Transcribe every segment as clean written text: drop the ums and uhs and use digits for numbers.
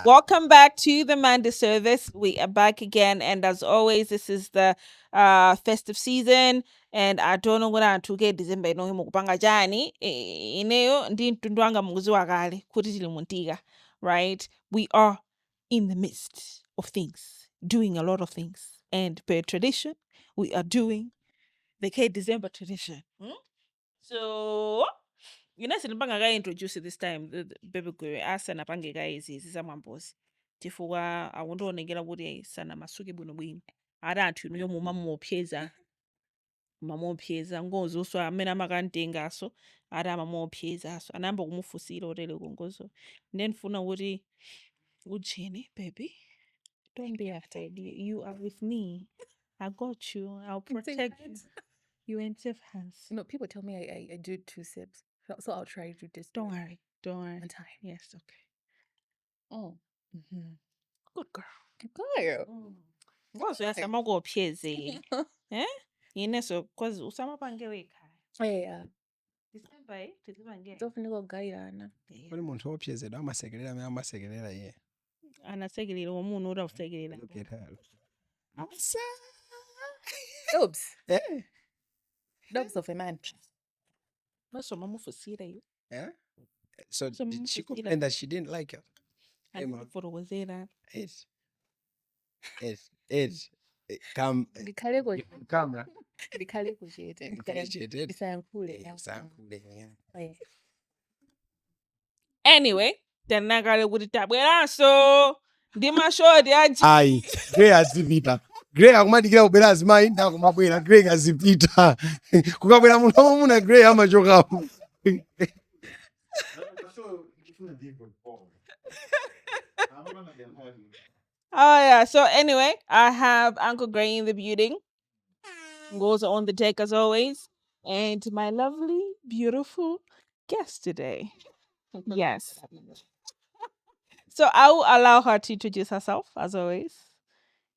Welcome back to the Monday service. We are back again, and as always, this is the festive season, and I don't know when to get December no mukupanga jani ineyo ndi mtundu wanga mukuziwa kale kuti tili muntika, right? We are in the midst of things, doing a lot of things, and per tradition, we are doing the K December tradition. So sinipanga introduce this time baby girl asana pangeka izizi zamwambozi chifukwa akundiwonekera kuti sana masuke bwinobwino ati anthu inuyo mumamupyeza Ngozo amene amakantengaso ati amamupyezaso anayamba kumufunsira otele Ngozo ndifuna kuti ujeni baby, don't be after it. You are with me. I got you. I'll protect you. You ain't safe hands. People tell me I do 2 sips. So I'll try to do this. Don't worry. On time. Yes, okay. Oh. Mm-hmm. Good girl. Girl. Ngozo yasama kupyeze. Ineso cause usama pangele ekhaya. Yeah. December tizibangele. Tofuneka kugayana. Kuli munthu opyezedwa amasekelera amene amasekelera ye. Anasekelera omuntu ora usekelera. Look at her. Oops. Yeah. Dogs of a man. Maso mamufusira you. Yeah. So So did she mufusira. complain that she didn't like it? Anifurowezera. It. Come. Ndikhale ko. Camera. Ndikhale ko chete. Ndisayankhule. Yeah. Anyway, tenakale kuti tabweranso ndi mashoti aji. Ayi, Grey azipita. Grey akumadikira kubera azimayi ndakumabwera Grey azipita. Kukabwera munthu omuna Grey amachokapo. Oh yeah. So anyway, I have Uncle Gray in the building. Ngozo on the deck as always, and my lovely, beautiful guest today. Yes. So I will allow her to introduce herself as always.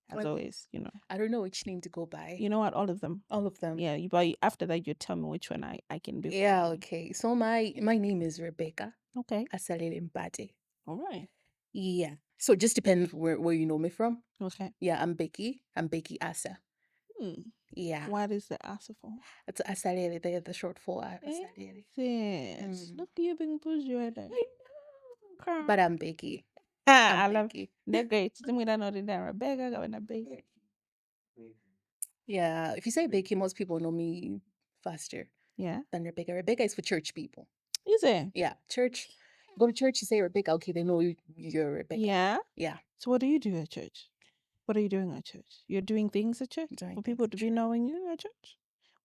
I don't know which name to go by. You know what? All of them. All of them. Yeah. But after that, you tell me which one I can be. Yeah, okay. So my name is Rebecca Okay. Asalele Mbate. All right. Yeah. So it just depends where you know me from. Okay. Yeah, I'm Becky. I'm Becky Asa. Yeah. What is the answer for? It's Asalele, the short for Asalele. Yes. Look, you being pushed right there. But I'm Becky. I love Becky. they're great. Rebecca going Becky. Yeah. If you say Becky, most people know me faster Yeah. than Rebecca. Rebecca is for church people. Is it? Yeah. Church. Go to church, you say Rebecca, okay, they know you're Rebecca. Yeah. Yeah. So what do you do at church? What are you doing at church? You're doing things at church? Doing For people to be knowing you at church?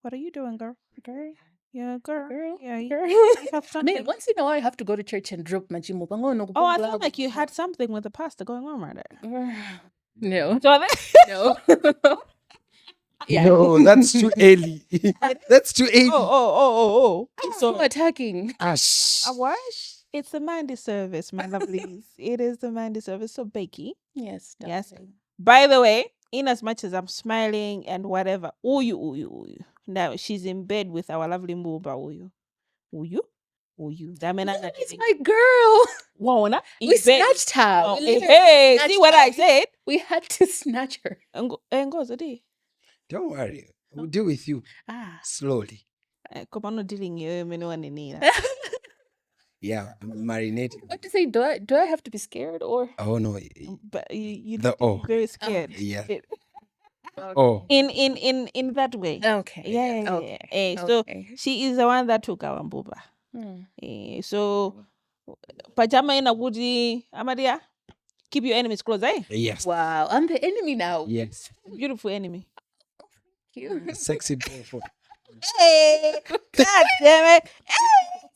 What are you doing, girl? Girl. Yeah, girl. Yeah, Girl. you have I something. mean, once in a while, I have to go to church and drop my gym. Oh, I felt like you had something with the pastor going on right there. No. So No. Yeah. No, that's too early. That's too early. Oh. So attacking. Ash. Wash. It's the Monday service, my lovelies. It is the Monday service. So, Becky. Yes. Yes. darling. By the way, in as much as I'm smiling and whatever, ooh. Now she's in bed with our lovely Mbumba, ooh. That mean It's my girl. Wona. We snatched her. Oh, We literally hey, snatched see what her. I said? We had to snatch her. Ngozo di. Don't worry. We'll deal with you slowly. Come on, dealing you, me no one in Yeah, marinate. What to say? Do I have to be scared or? Oh no. But you The look very scared. Yeah. It- Oh. In that way. Okay. Yeah. Okay. So Okay. she is the one that took our Mbumba. Hmm. So pajama ina kuti Amadia, keep your enemies close, eh? Yes. Wow, I'm the enemy now. Yes. Beautiful enemy. Cute. Sexy beautiful. Hey, God damn it.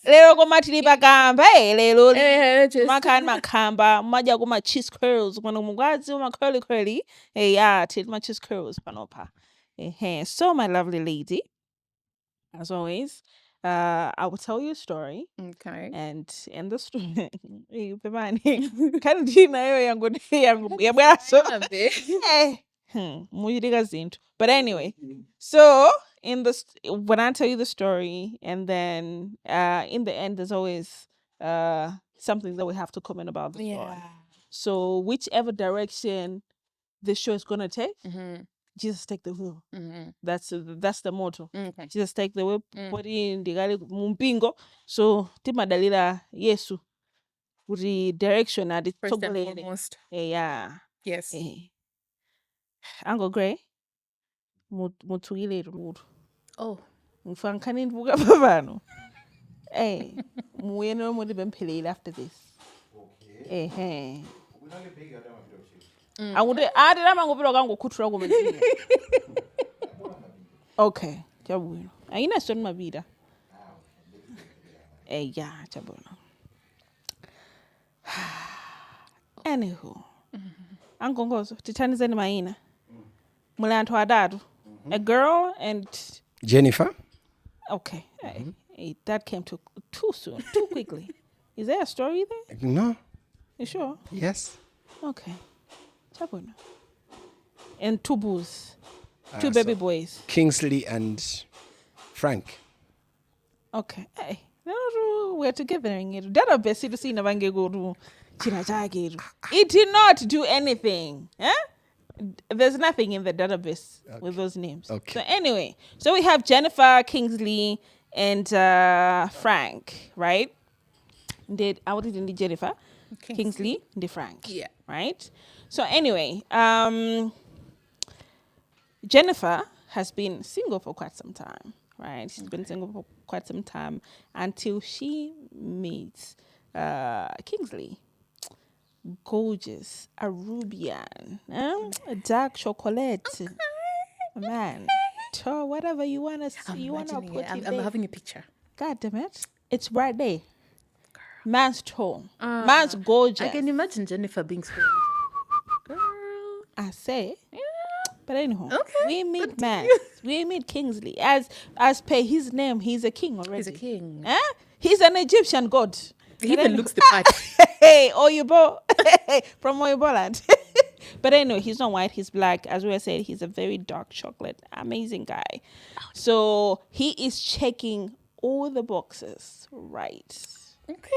Lero komatili pakamba, lero Just makani makamba, maja kuma cheese curls, kuna mugwazi uma curly. Yeah, till my cheese curls panopa. So my lovely lady, as always, I will tell you a story. okay. And in the story, kanidina yangu yabwaso. Muyiriga zinto. But anyway, so when I tell you the story, and then in the end, there's always something that we have to comment about the story. Yeah. So whichever direction the show is gonna take, Mm-hmm. Jesus take the wheel. Mm-hmm. That's the motto. Okay. Jesus take the wheel. Poti ndikali mumpingo. So timadalira Yesu. Kuti direction First and atitsogolere. foremost. Yeah. Yes. Uncle Gray. Mutsukile mutu. Oh. Mfankhani ndibuka pavano. Muyeno muti bemphelele after this. Akuti ati lamangopita kangokhuthula kumene. Okay, chabwino. Ayinaso mapita. Yeah, chabwino. Anywho. Uncle Ngozo, tithandizeni mayina. Muli anthu atatu. A girl and Jennifer. okay. That came too soon, too quickly. Is there a story there? No. You sure? Yes. Okay. Chabwino. And two boys. Two baby boys. Kingsley and Frank. Okay. We're together in it. Database to see nabange go to China. It did not do anything. There's nothing in the database with those names. Okay. So anyway, so we have Jennifer, Kingsley, and Frank, right? I didn't Jennifer, Kingsley, and Frank. Yeah. Right. So anyway, Jennifer has been single for quite some time, right? She's been single for quite some time until she meets Kingsley. Gorgeous, a Rubian, a dark chocolate, man. So whatever you want to see, you want to put it I'm having a picture. God damn it. It's right there. Man's tall. Man's gorgeous. I can imagine Jennifer being spoiled. Girl. I say. Yeah. But anyhow, Okay. we meet man. We meet Kingsley. As per his name, he's a king already. He's a king. He's an Egyptian god. He even looks the part. Hey, Oyibo. From Oyibo land. But anyway, he's not white, he's black. As we were saying, he's a very dark chocolate. Amazing guy. So he is checking all the boxes right. Okay.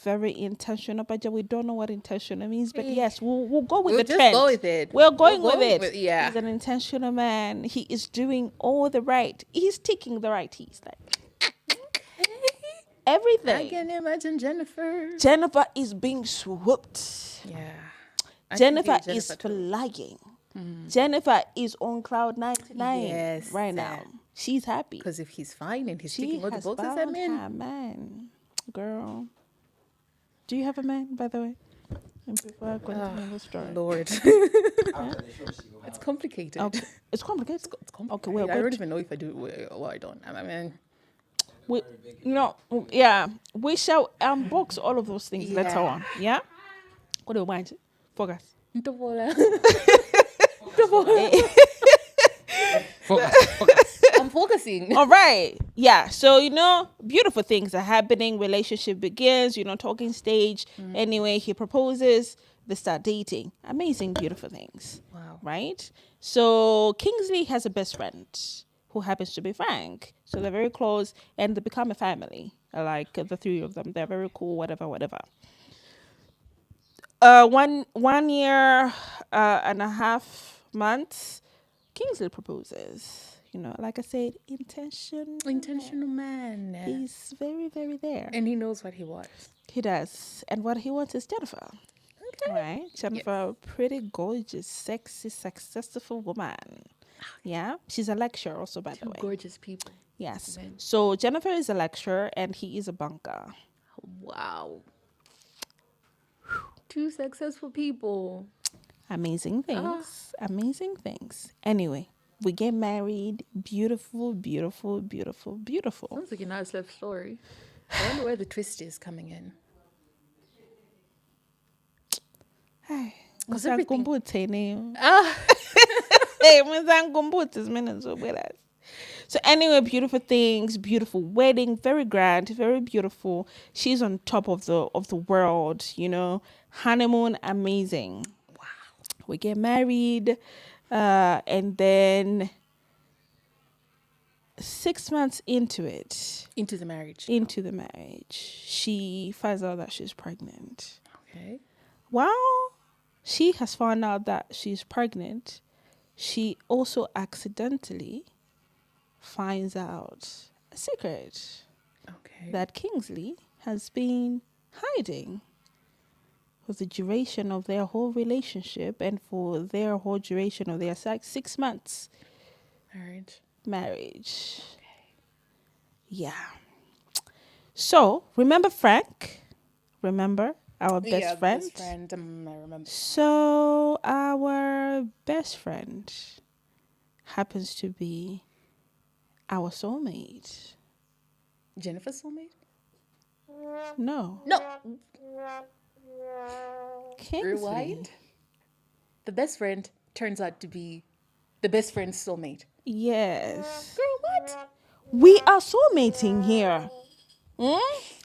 Very intentional, but we don't know what intentional means. But yes, we'll go with the just trend. go with it. We're going with it. Yeah. He's an intentional man. He is doing all the right. He's ticking the right. He's like everything. I can imagine Jennifer. Jennifer is being swooped. Yeah. Jennifer is flying. Jennifer is on cloud 99 right now. She's happy. Because if he's fine and he's She ticking all the has boxes, found I'm in. her man. Girl. Do you have a man, by the way? And before I continue the story. Lord. It's complicated. Okay. It's complicated. It's complicated. Okay, well, I don't good. even know if I do or I don't. I mean, we shall unbox all of those things later on. Yeah? What do you want? Focus. Focus. I'm focusing. All right. Yeah. So, beautiful things are happening. Relationship begins, talking stage. Anyway, he proposes. They start dating. Amazing, beautiful things. Wow. Right? So Kingsley has a best friend who happens to be Frank. So they're very close and they become a family. Like the three of them. They're very cool, whatever. 1 year and a half months, Kingsley proposes. Like I said, Intentional man. He's very, very there. And he knows what he wants. He does. And what he wants is Jennifer. Okay. Right? Jennifer, pretty gorgeous, sexy, successful woman. Yeah. She's a lecturer also, by the way. Gorgeous people. Yes. Amen. So Jennifer is a lecturer and he is a banker. Wow. Two successful people. Amazing things. Anyway, we get married. Beautiful. Sounds like a nice love story. I wonder where the twist is coming in. Because everything... So anyway, beautiful things, beautiful wedding, very grand, very beautiful. She's on top of the world, honeymoon, amazing. Wow. We get married, and then 6 months into the marriage, she finds out that she's pregnant. Okay. while she has found out that she's pregnant, she also accidentally finds out a secret Okay. that Kingsley has been hiding for the duration of their whole relationship and for their whole duration of their 6 months marriage. Okay. Yeah. So, remember Frank? Remember our best friend? Best friend. I remember. So, our best friend happens to be our soulmate. Jennifer's soulmate? No. No. Kingsley. Rewind. The best friend turns out to be the best friend's soulmate. Yes. Girl, what? We are soulmating here.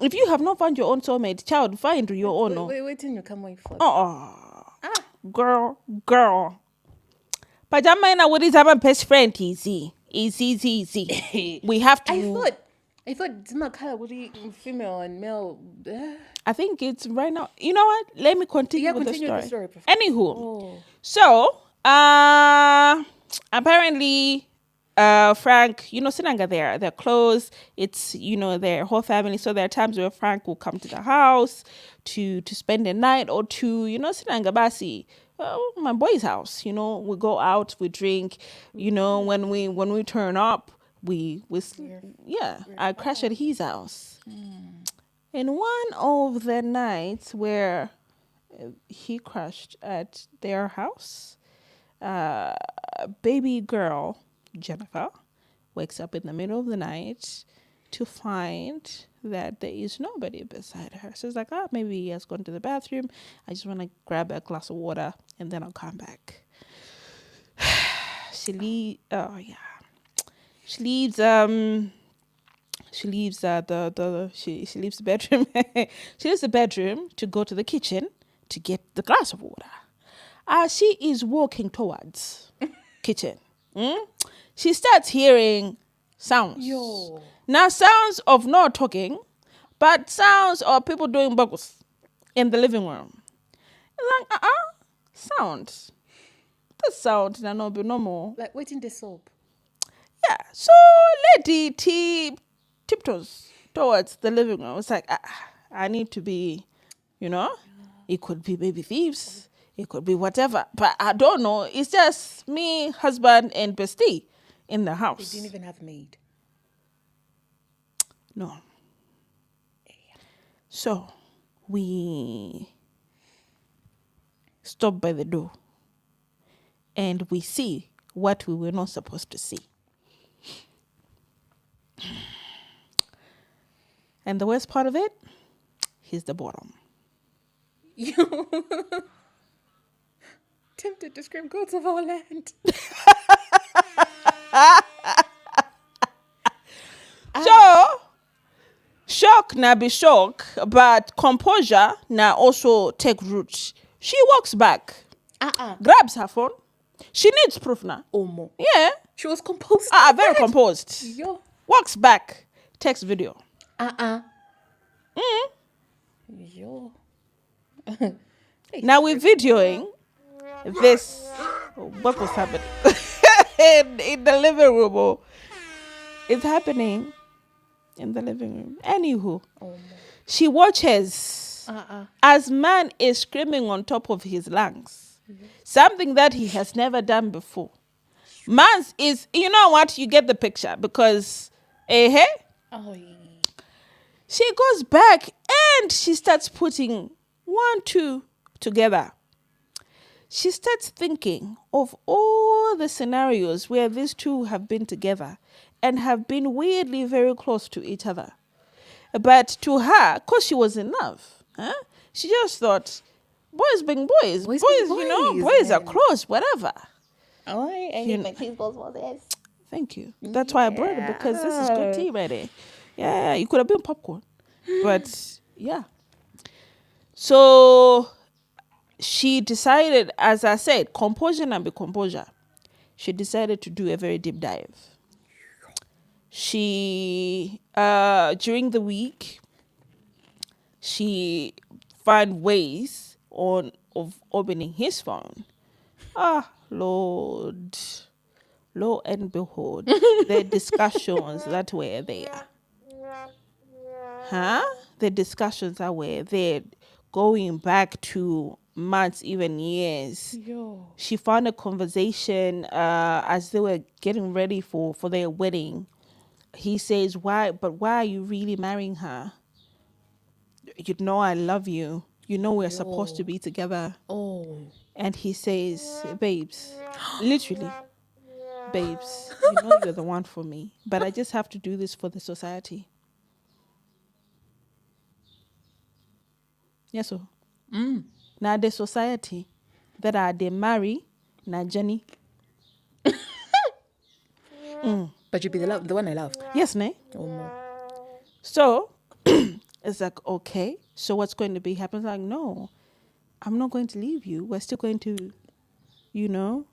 If you have not found your own soulmate, child, find your own. Wait till you come away first. Girl. Pajama ina what is our best friend? Easy. We have to. I thought it's not color. What do you female and male? I think it's right now. You know what? Let me continue with the story. Anywho, so apparently, Frank, Sinanga, they're close. It's their whole family. So there are times where Frank will come to the house to spend a night or two. Sinanga Basi. My boy's house. We go out, we drink. When we turn up, I crash at his house. And one of the nights where he crashed at their house, baby girl Jennifer wakes up in the middle of the night to find that there is nobody beside her. So it's like, maybe he has gone to the bathroom. I just want to grab a glass of water and then I'll come back. She leaves the bedroom. She leaves the bedroom to go to the kitchen to get the glass of water. As she is walking towards kitchen, she starts hearing sounds. Now, sounds of not talking, but sounds of people doing buggles in the living room. Like, sound. The sound no be normal. Like waiting the soap. Yeah. So lady tiptoes towards the living room. It's like, I need to be, it could be baby thieves. It could be whatever. But I don't know. It's just me, husband, and bestie in the house. They didn't even have a maid. No. So we stop by the door and we see what we were not supposed to see. And the worst part of it, he's the bottom. Tempted to scream gods of our land. So, shock na be shock, but composure na also take root. She walks back, grabs her phone. She needs proof now. Omo. Yeah. She was composed. Very composed. Yo. Walks back, takes video. Yo. Now we're videoing this. What was happening in the living room? It's happening in the living room. Anywho, she watches as man is screaming on top of his lungs, something that he has never done before. Man's is, you know what? You get the picture because, she goes back and she starts putting 1, 2 together. She starts thinking of all the scenarios where these two have been together and have been weirdly very close to each other. But to her, because she was in love, she just thought, boys being boys. Boys are close, whatever. Thank you. That's why I brought it, because this is good tea ready. Yeah, you could have been popcorn. But, yeah. So, she decided, as I said, composure and be composure. She decided to do a very deep dive. She, during the week, she found ways of opening his phone. Ah, Lord. Lo and behold, the discussions that were there. The discussions that were there going back to months, even years. Yo. She found a conversation as they were getting ready for their wedding. He says, why are you really marrying her? You know I love you. You know we're supposed to be together. Oh. And he says, babes, literally, babes, you know you're the one for me. But I just have to do this for the society. Yes, sir. Now the society that are they marry, na Jenny. But you'd be the one I love. Yes, ne? Oh, no. So it's like, okay, so what's going to be happening? Like, no, I'm not going to leave you. We're still going to, We're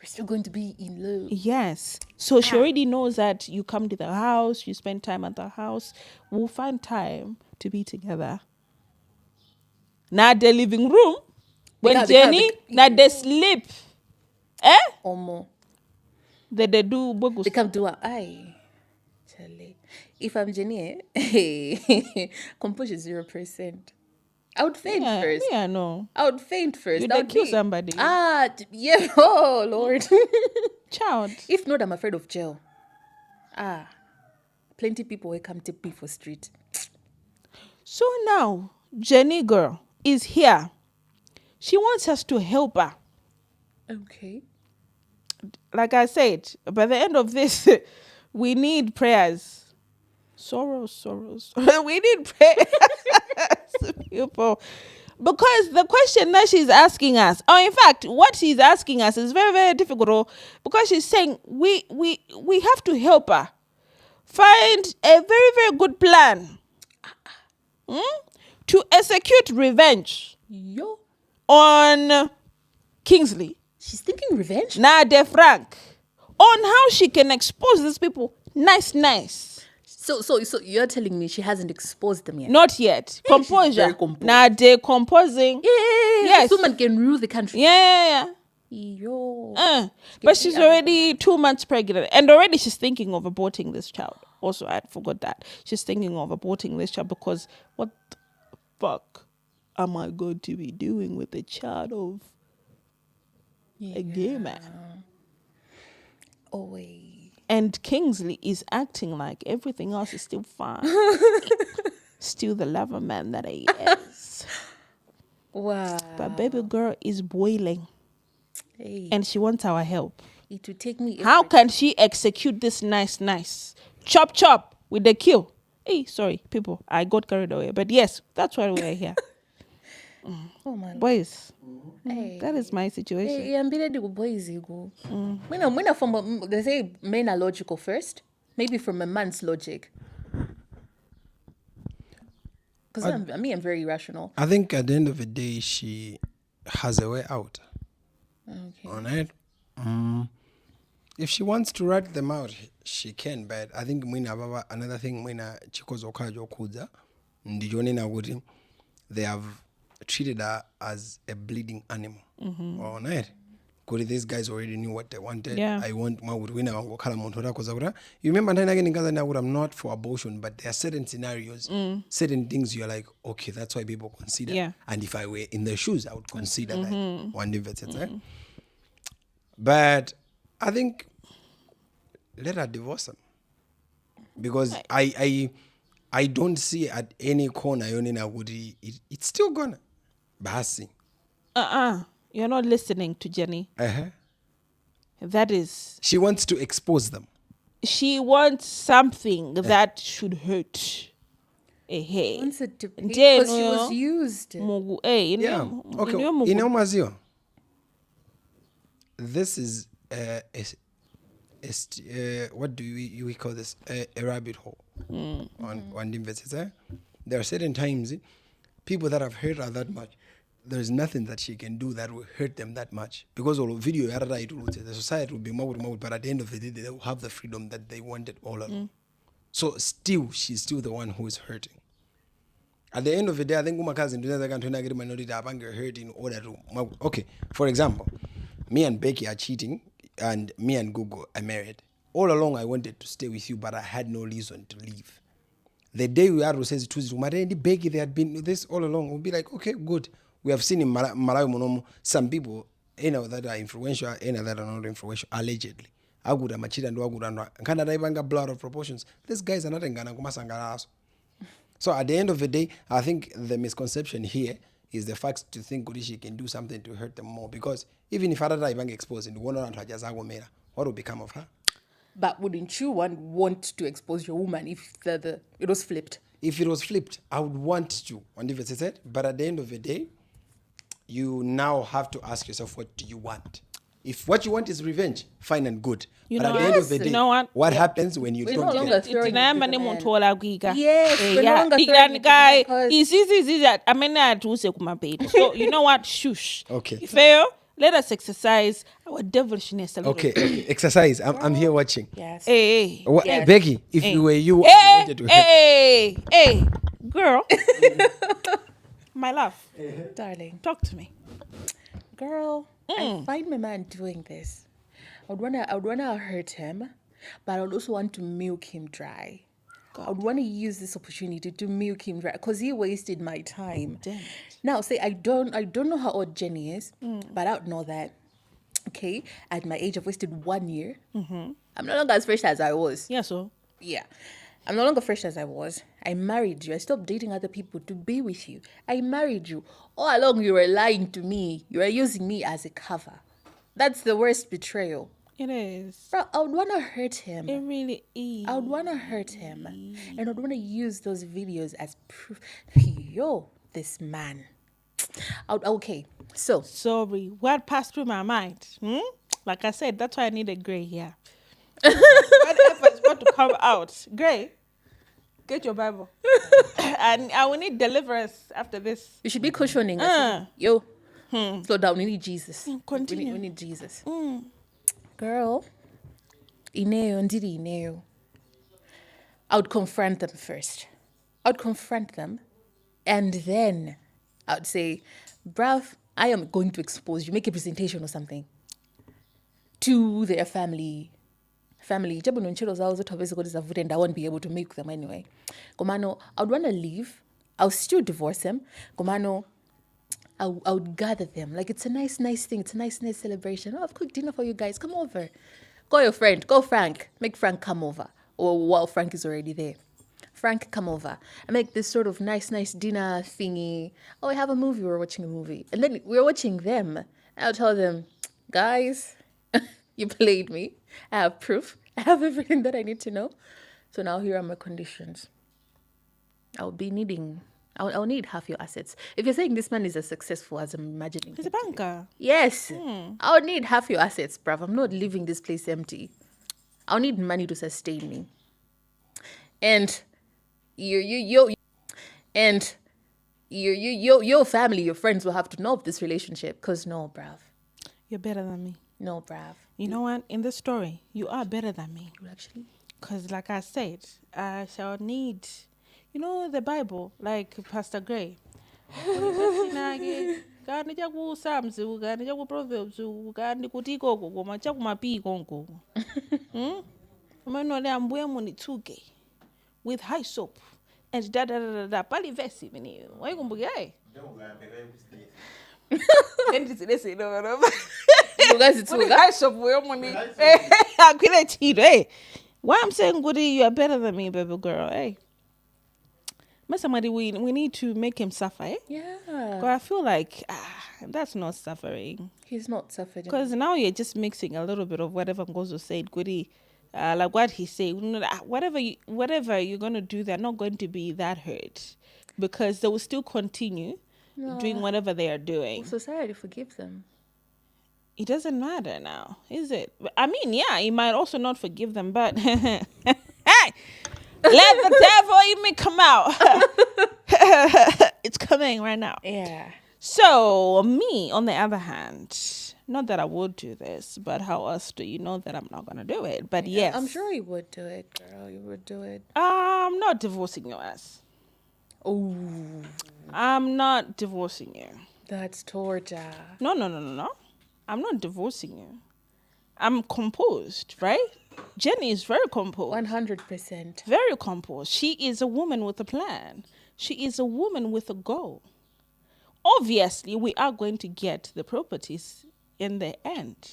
still going to be in love. yes. So she already knows that you come to the house, you spend time at the house. We'll find time to be together. Now the living room, when Jenny, now they sleep. Omo. They do bogus. They come to her eye. Charlie. If I'm Jenny, composure 0%. I would faint first. Yeah, no. I would faint first. You'd kill somebody. Yeah. Oh, Lord. Child. If not, I'm afraid of jail. Plenty people will come take me for street. So now, Jenny girl is here. She wants us to help her. Okay. Like I said, by the end of this, we need prayers. Sorrows. We need prayers, people. Because the question that she's asking us, or in fact, what she's asking us is very, very difficult. Because she's saying we have to help her find a very, very good plan to execute revenge Yo. on Kingsley. She's thinking revenge? Nade Frank. On how she can expose these people. Nice. So you're telling me she hasn't exposed them yet? Not yet. Composure. very composed. Nade composing. Yeah. Yes. This woman can rule the country. Yeah. Yo. But she's already 2 months pregnant. And already she's thinking of aborting this child. Also, I forgot that. She's thinking of aborting this child because what the fuck am I going to be doing with the child of a gay man? Oh, wait. And Kingsley is acting like everything else is still fine. Still the lover man that he is. Wow. But baby girl is boiling. Hey. And she wants our help. It would take me... How can she execute this nice? Chop with the kill. Hey, sorry, people. I got carried away. But yes, that's why we're here. Oh, man. Boys. Hey. That is my situation. Hey, I'm being boys. When from they say men are logical first, maybe from a man's logic. Because I'm very rational. I think at the end of the day, she has a way out. Okay. On it. If she wants to rat them out, she can. But I think another thing they have treated her as a bleeding animal. On it. Because these guys already knew what they wanted. Yeah. I want my winner. You remember I'm not for abortion, but there are certain scenarios, certain things you're like, okay, that's why people consider. Yeah. And if I were in their shoes, I would consider that one day. But I think let her divorce him. Because I don't see at any corner it's still gonna Basi. You're not listening to Jenny. That is... She wants to expose them. She wants something that should hurt. Hey. Wants it to pay because she was used. Yeah. Okay. Mazio. This is what do we call this? A rabbit hole. On the investors. There are certain times people that have hurt her that much, there's nothing that she can do that will hurt them that much. Because all video, the society will be more, but at the end of the day, they will have the freedom that they wanted all along. So still, she's still the one who is hurting. At the end of the day, I think my cousin does get minority hurt in order to. Okay, for example, me and Becky are cheating, and me and Gugu are married. All along, I wanted to stay with you, but I had no reason to leave. The day we had to say to Becky, they had been this all along. We'll be like, okay, good. We have seen in Malawi, some people, that are influential, that are not influential, allegedly. Aguda machida ndo aguda ndo. Nkanda daibanga blood of proportions. These guys are not engana kumasangaraso. So at the end of the day, I think the misconception here is the fact to think Kudishi can do something to hurt them more. Because even if Adada Ibang exposed in the one what will become of her? But wouldn't you want to expose your woman if it was flipped? If it was flipped, I would want to. But at the end of the day, you now have to ask yourself, what do you want? If what you want is revenge, fine and good. But at the end of the day, what happens when you don't get it? Yes, we're no longer guy. because- So you know what? Shush. Okay. Fail. Let us exercise our devilishness a little bit. Okay. Exercise. I'm here watching. Yes. Hey. Yes. Becky, if you were you, Hey, wanted to help. hey, girl. My love, Darling. talk to me. Girl, I find my man doing this. I would wanna hurt him, but I would also want to milk him dry. I would want to use this opportunity to milk him dry because he wasted my time. Damn it. Now, say I don't know how old Jenny is, but I don't know that. Okay, at my age, I've wasted 1 year. I'm no longer as fresh as I was. Yeah, so Yeah. I'm no longer fresh as I was. I married you. I stopped dating other people to be with you. I married you. All along, you were lying to me. You were using me as a cover. That's the worst betrayal. it is. Bro, I would want to hurt him. It really is. I would want to hurt him. And I would want to use those videos as proof. Yo, this man. Okay, so. Sorry, what passed through my mind? Like I said, that's why I need a gray here. Whatever's going to come out. Gray, get your Bible. And I will need deliverance after this. You should be cushioning. Yo, slow down. We need Jesus. Continue. We need Jesus. Girl, Ineo, ndiri Ineo. I would confront them first. I would confront them. And then I would say, bruv, I am going to expose you. Make a presentation or something to their family. Jabu nonchelo zao zote hawezi kodi zavute and I won't be able to make them anyway. Komano, I would want to leave. I'll still divorce them. Komano, I would gather them. Like, it's a nice thing. It's a nice celebration. Oh, I've cooked dinner for you guys. Come over. Call your friend. Call Frank. Make Frank come over. Or while Frank is already there. Frank, come over. I make this sort of nice dinner thingy. Oh, I have a movie. We're watching a movie. And then we're watching them. I'll tell them, guys, you played me. I have proof. I have everything that I need to know. So now here are my conditions. I'll need half your assets. If you're saying this man is as successful as I'm imagining. He's a banker. Yes. I'll need half your assets, bruv. I'm not leaving this place empty. I'll need money to sustain me. And your family, your friends will have to know of this relationship. Because no, bruv. You're better than me. No, bruv. You know what? In this story, you are better than me. You actually? Because like I said, I shall need, the Bible, like Pastor Gray. Kandi chakusamzi kandi chakuproverbs kandi kuti ikoko koma chakumapi ikonko. Umanole ambuye munitsuke with high soap and da pali vesi mini. Wayikumbuke hey. Nditsilese no. You guys it's high soap we muni. Akwile chiro hey. Why I'm saying goody, you are better than me, baby girl. Hey. Somebody we need to make him suffer, eh? Yeah. But I feel like that's not suffering. He's not suffering. Because now you're just mixing a little bit of whatever Ngozo said, goody, like what he said. Whatever you're gonna do, they're not going to be that hurt, because they will still continue doing whatever they are doing. Society forgive them. It doesn't matter now, is it? I mean, yeah, he might also not forgive them, but hey. Let the devil in me come out. It's coming right now. Yeah. So, me, on the other hand, not that I would do this, but how else do you know that I'm not going to do it? But yes. I'm sure you would do it, girl. You would do it. I'm not divorcing your ass. Oh, I'm not divorcing you. that's torture. No. I'm not divorcing you. I'm composed, right? Jenny is very composed. 100%. Very composed. She is a woman with a plan. She is a woman with a goal. Obviously, we are going to get the properties in the end,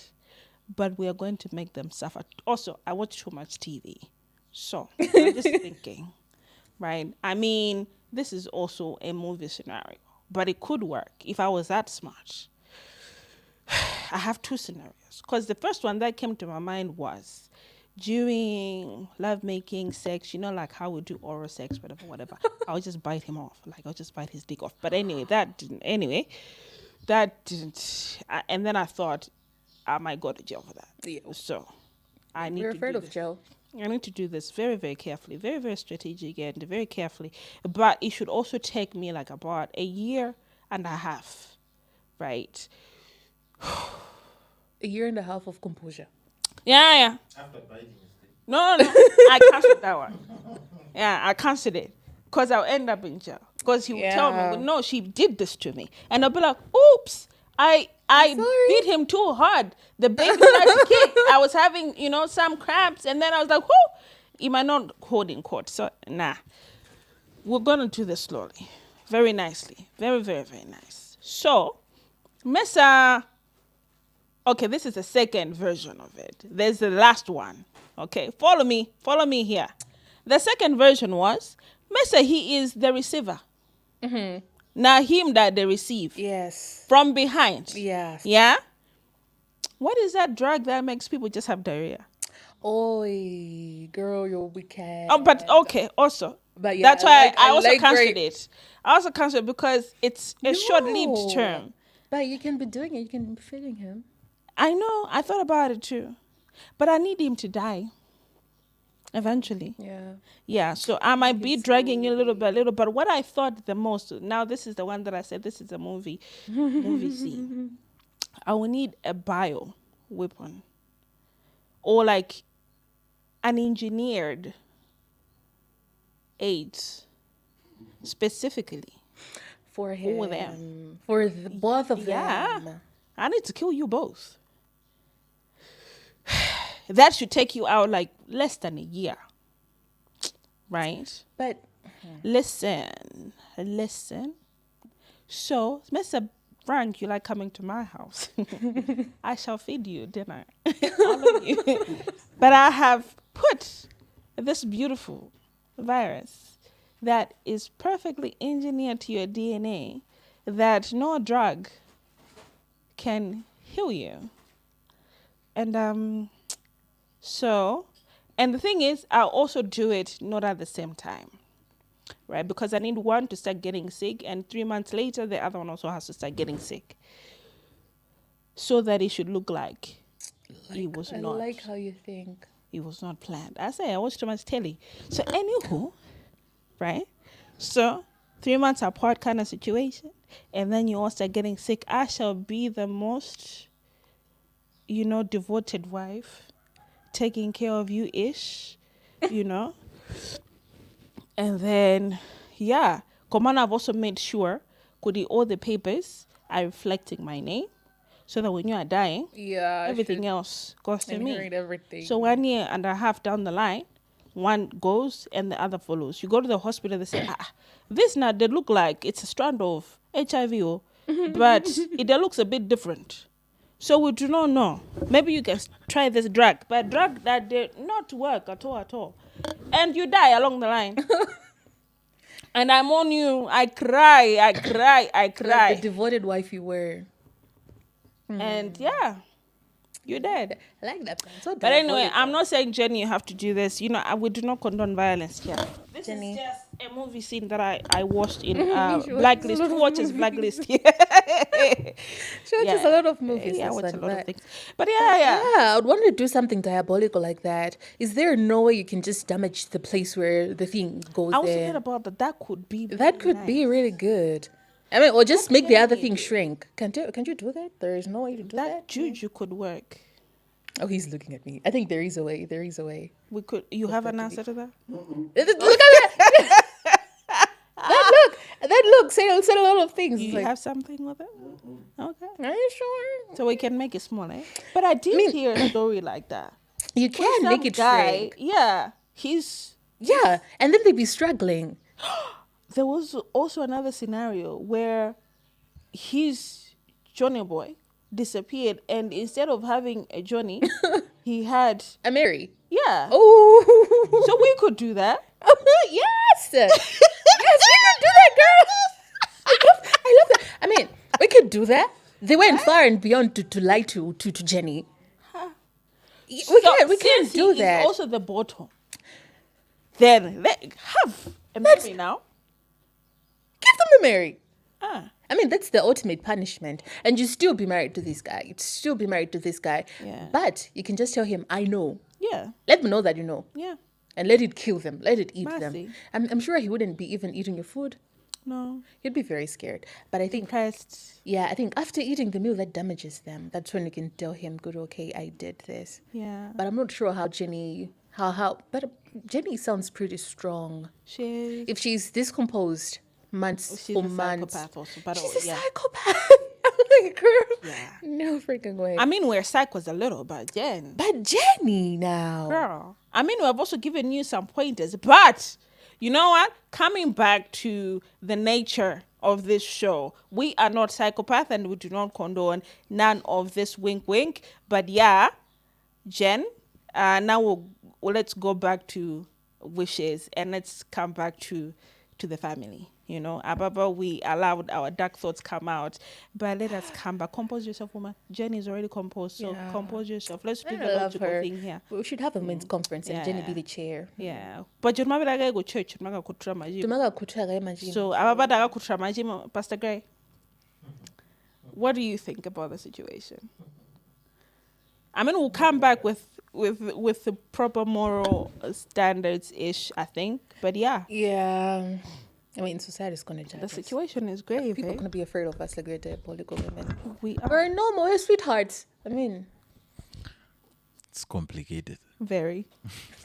but we are going to make them suffer. Also, I watch too much TV. So, I'm just thinking, right? I mean, this is also a movie scenario, but it could work if I was that smart. I have two scenarios because the first one that came to my mind was during lovemaking, sex, like how we do oral sex, whatever. I'll just bite him off. Like, I'll just bite his dick off. But anyway, that didn't. And then I thought I might go to jail for that. Yeah. So I need We're to afraid do of this. jail. I need to do this very, very carefully, very, very strategic and very carefully. But it should also take me like about a year and a half, right? A year and a half of composure. Yeah. After biting his dick. No. I canceled that one. Yeah, I canceled it because I'll end up in jail. Because he would tell me, Yeah. well, no, she did this to me, and I'll be like, oops, I sorry. beat him too hard. The baby started to kick. I was having, some cramps, and then I was like, whoo, he might not hold in court. So nah, we're gonna do this slowly, very nicely, very, very, very nice. So, Mesa. Okay, this is the second version of it. There's the last one. Okay, follow me here. The second version was, Mesa, he is the receiver. Now him that they receive Yes. from behind. Yes. Yeah? What is that drug that makes people just have diarrhea? Oi, girl, you're wicked. Oh, but okay, also. But yeah, That's why I also like cancelled grape. it. I also cancelled it because it's a short-lived No. term. But you can be doing it. You can be feeding him. I know. I thought about it too. But I need him to die. Eventually. Yeah. Yeah, so I might be dragging you a little bit. But what I thought the most, now this is the one that I said, this is a movie scene. I will need a bio weapon. Or like an engineered aids specifically. For him. For them. For the both of Yeah. them. I need to kill you both. That should take you out like less than a year. Right? But Listen. So, Mr. Frank, you like coming to my house? I shall feed you dinner. All of you. But I have put this beautiful virus that is perfectly engineered to your DNA that no drug can heal you. And and the thing is, I'll also do it not at the same time, right? Because I need one to start getting sick, and 3 months later, the other one also has to start getting sick, so that it should look like it was I not. like how you think. It was not planned. I say I watch too much telly. So anywho, right? So 3 months apart kind of situation, and then you all start getting sick. I shall be the most, devoted wife, taking care of you ish, And then, yeah, Command, I've also made sure all the papers are reflecting my name, so that when you are dying, Yeah. everything else goes to me. Inherit everything. So 1 year and a half down the line, one goes and the other follows. You go to the hospital, they say, this now, they look like it's a strand of HIV, but it looks a bit different. So we do not know. Maybe you can try this drug, but drug that did not work at all. And you die along the line. And I'm on you. I cry. Like the devoted wife you were. And yeah, you're dead. I like that. So But anyway, I'm not saying, Jenny, you have to do this. We do not condone violence here. This Jenny. is just a movie scene that I watched in watches Blacklist. a lot Who of watches Blacklist? She watches a lot of movies. Yeah, I this watch a one, lot of but- things. But yeah. Yeah, I would want to do something diabolical like that. Is there no way you can just damage the place where the thing goes I was thinking there? about that. That could be. That could nice. be really good. I mean, or just make the other Okay. thing shrink. Can't you do that? There is no way to do That that. juju could work. Oh, he's looking at me. I think there is a way. There is a way. We could. You have an answer to that? Look at that. said a lot of things. You Like, have something with it? Okay. are you sure? So we can make it small, eh? But I did hear a story like that. You With can make some it guy, shrink. yeah, he's Yeah, and then they'd be struggling. there was also another scenario where his Johnny boy disappeared, and instead of having a Johnny, he had A Mary. yeah. Oh. So we could do that. Yes. Yes, we could do that, girl. I love that. I mean, we could do that. They went far and beyond to lie to Jenny. We can Since do he that. is also the bottom. Then have a Mary now. Give them a Mary. Ah, I mean, that's the ultimate punishment. And you still be married to this guy. You'd still be married to this guy. Yeah. But you can just tell him, I know. yeah, Let them know that you know. yeah. And let it kill them. Let it eat Mercy. them. I'm sure he wouldn't be even eating your food. No, He'd be very scared. But I think, depressed. yeah, I think after eating the meal that damages them, that's when you can tell him, good, okay, I did this. Yeah, But I'm not sure how Jenny, but Jenny sounds pretty strong. she's If she's discomposed months she's or a months. psychopath also. But She's a yeah. psychopath. I'm like, girl, Yeah. no freaking way. I mean, we're psychos a little, but Jen, But Jenny now. girl. I mean, we've also given you some pointers, but you know what? Coming back to the nature of this show, we are not psychopath and we do not condone none of this wink wink. But yeah, Jen, now let's go back to wishes and let's come back to the family. You know, Ababa, we allowed our dark thoughts come out, but let us come back. Compose yourself, woman. Jen is already composed, so Yeah. compose yourself. Let's do I the love logical her. thing here. We should have a men's conference and Jenny be Yeah. the chair. Yeah, but you remember that guy go church. You remember kutra majima. Tumaga kutraga imagine. So Ababa daga kutra majima, Pastor Gray. What do you think about the situation? I mean, we'll come back with the proper moral standards ish, I think. But yeah, Yeah. I mean, society's going to judge the us. situation is grave. People are Eh? going to be afraid of us like we're diabolical women. We are We're normal. We're sweethearts. I mean, It's complicated. very.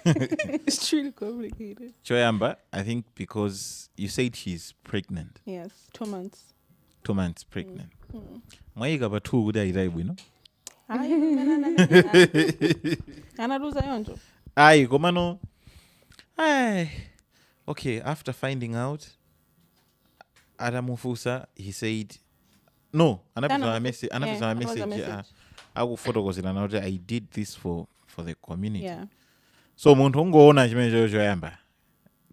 It's truly complicated. Choyamba, I think because you said she's pregnant, Yes, 2 months. 2 months pregnant. Mwayiga batu guda iraibu, you know? Analuza yonjo. Aye, komano. Aye. Okay, after finding out, Adamufusa, he said, no, anapisa message, akufotokozera nauti I did this for the community. Yeah. So muntu ungoona chimene choyamba.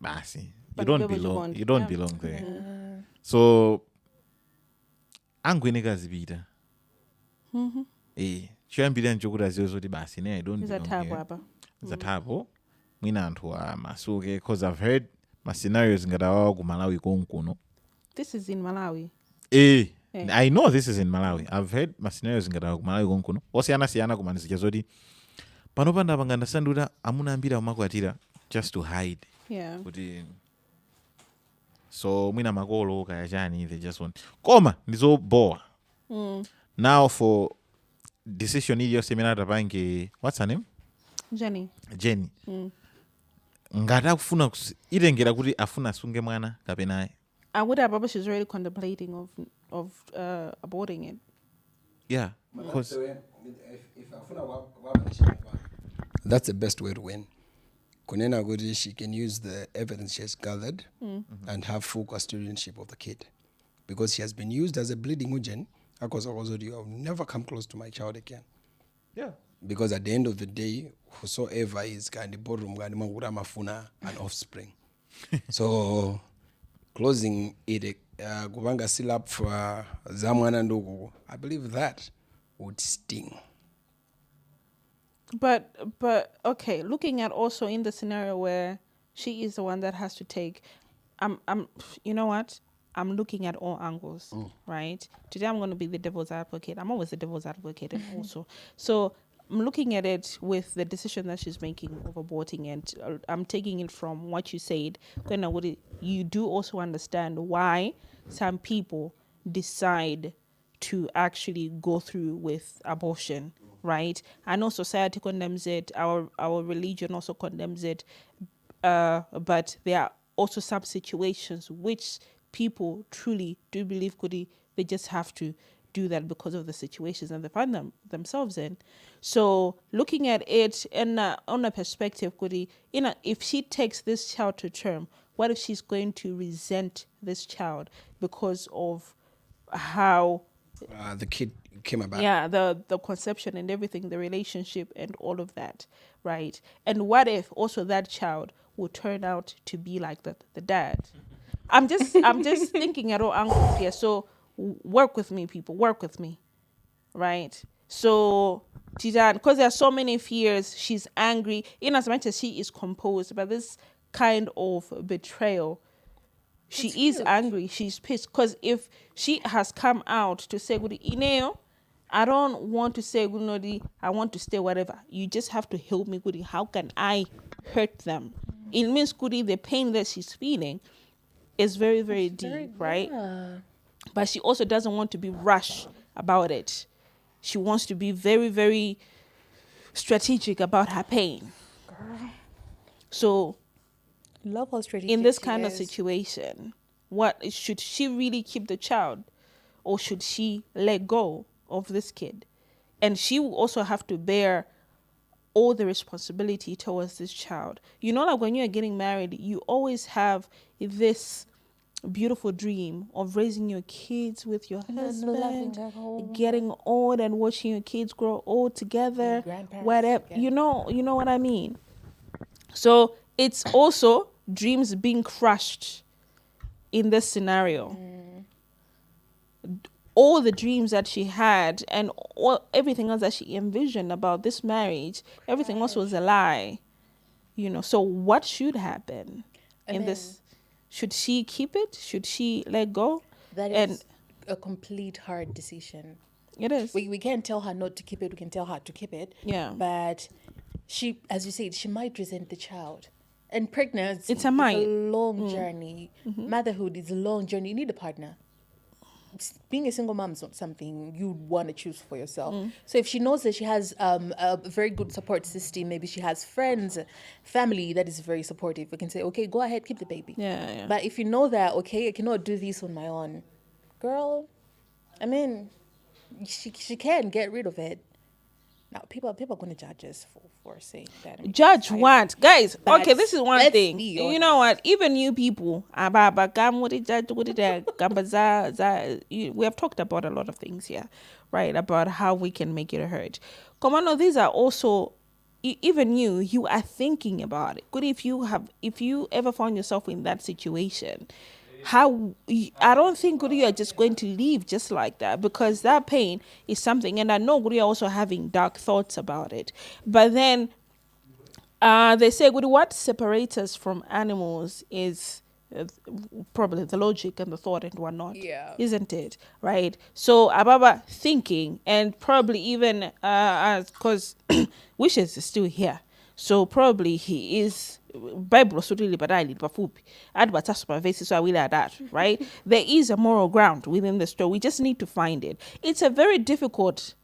Basi, you But don't people belong. want- You don't yeah. belong there. So angwene kazipita. Choyambira nchokuti aziwe zoti basi ne I don't Is that belong here. hapa? Zathapo mwina anthu amasuke because I've heard ma scenarios ngatawawa ku Malawi konkuno. This is in Malawi. I know this is in Malawi. I've heard ma scenarios ngatawawa ku Malawi konkuno. Osiyana kumanizija zoti panopanda pangandasanduta amuna ambiri amakwatira just to hide. Yeah. Kuti so mwina makolo kaya chani they just want koma ndizobowa. Now for decision iliyonse imene atapange what's her name? Jenny. Ngati akufuna itengera kuti afuna asunge mwana kapena I would have she's already contemplating of aborting it. yeah because that's the best way to win. Kunena kuti she can use the evidence she has gathered and have full custodianship of the kid. Because she has been used as a bleeding ujen, you will never come close to my child again. yeah Because at the end of the day, whosoever is kind of boardroom mafuna an offspring. So closing it kubanga still up for zamwana ndugu, I believe that would sting. But okay, looking at also in the scenario where she is the one that has to take, I'm you know what? I'm looking at all angles, right? Today I'm going to be the devil's advocate. I'm always the devil's advocate also. So I'm looking at it with the decision that she's making of aborting, and I'm taking it from what you said. You do also understand why some people decide to actually go through with abortion, right? I know society condemns it, our religion also condemns it, but there are also some situations which people truly do believe Kudi, they just have to do that because of the situations that they find themselves in. So looking at it on a perspective, Kudi, if she takes this child to term, what if she's going to resent this child because of how The kid came about. yeah, the conception and everything, the relationship and all of that, right? And what if also that child will turn out to be like the dad? I'm just thinking at all angles here. So work with me, people. Work with me, right? So Tijan, because there are so many fears, she's angry. In as much as she is composed, but this kind of betrayal, she is angry. She's pissed because if she has come out to say, Ineo, I don't want to say, I want to stay whatever. You just have to help me, Gudi. How can I hurt them? It means, Gudi, the pain that she's feeling is very, very deep, right? Yeah. But she also doesn't want to be rushed about it. She wants to be very, very strategic about her pain. So Love how strategic in this she kind of is. situation, what should she really keep the child, or should she let go of this kid? And she will also have to bear all the responsibility towards this child. You know, like when you're getting married, you always have this beautiful dream of raising your kids with your And then husband, loving at home. getting old and watching your kids grow old together, Grandparents whatever. together. You know what I mean? So it's also dreams being crushed in this scenario. All the dreams that she had and everything else that she envisioned about this marriage, everything else was a lie. So what should happen in this? Should she keep it? Should she let go? That And is a complete hard decision. it is. We can't tell her not to keep it. We can tell her to keep it. Yeah. But she, as you said, she might resent the child. And pregnancy, It's a might. long journey. Motherhood is a long journey. You need a partner. Being a single mom is not something you want to choose for yourself. So if she knows that she has a very good support system, maybe she has friends, family that is very supportive, we can say, okay, go ahead, keep the baby. Yeah. But if you know that, okay, I cannot do this on my own, girl, I mean, she can get rid of it. Now, people are going to judge us for saying that. Judge what? Guys, okay, But this is one let's thing. be You know what? Even you people, we have talked about a lot of things here, right? About how we can make it hurt. Come on, no, these are also, even you are thinking about it. Good if you ever found yourself in that situation. I don't think Guri are just going to leave just like that, because that pain is something, and I know Guri are also having dark thoughts about it. But then they say, Guri, what separates us from animals is probably the logic and the thought and whatnot, isn't it? Right? So Ababa thinking, and probably even because Wishes is still here, so probably he is Bible so really badly bafupi advertise verses so I will that, right? There is a moral ground within the story. We just need to find it. It's a very difficult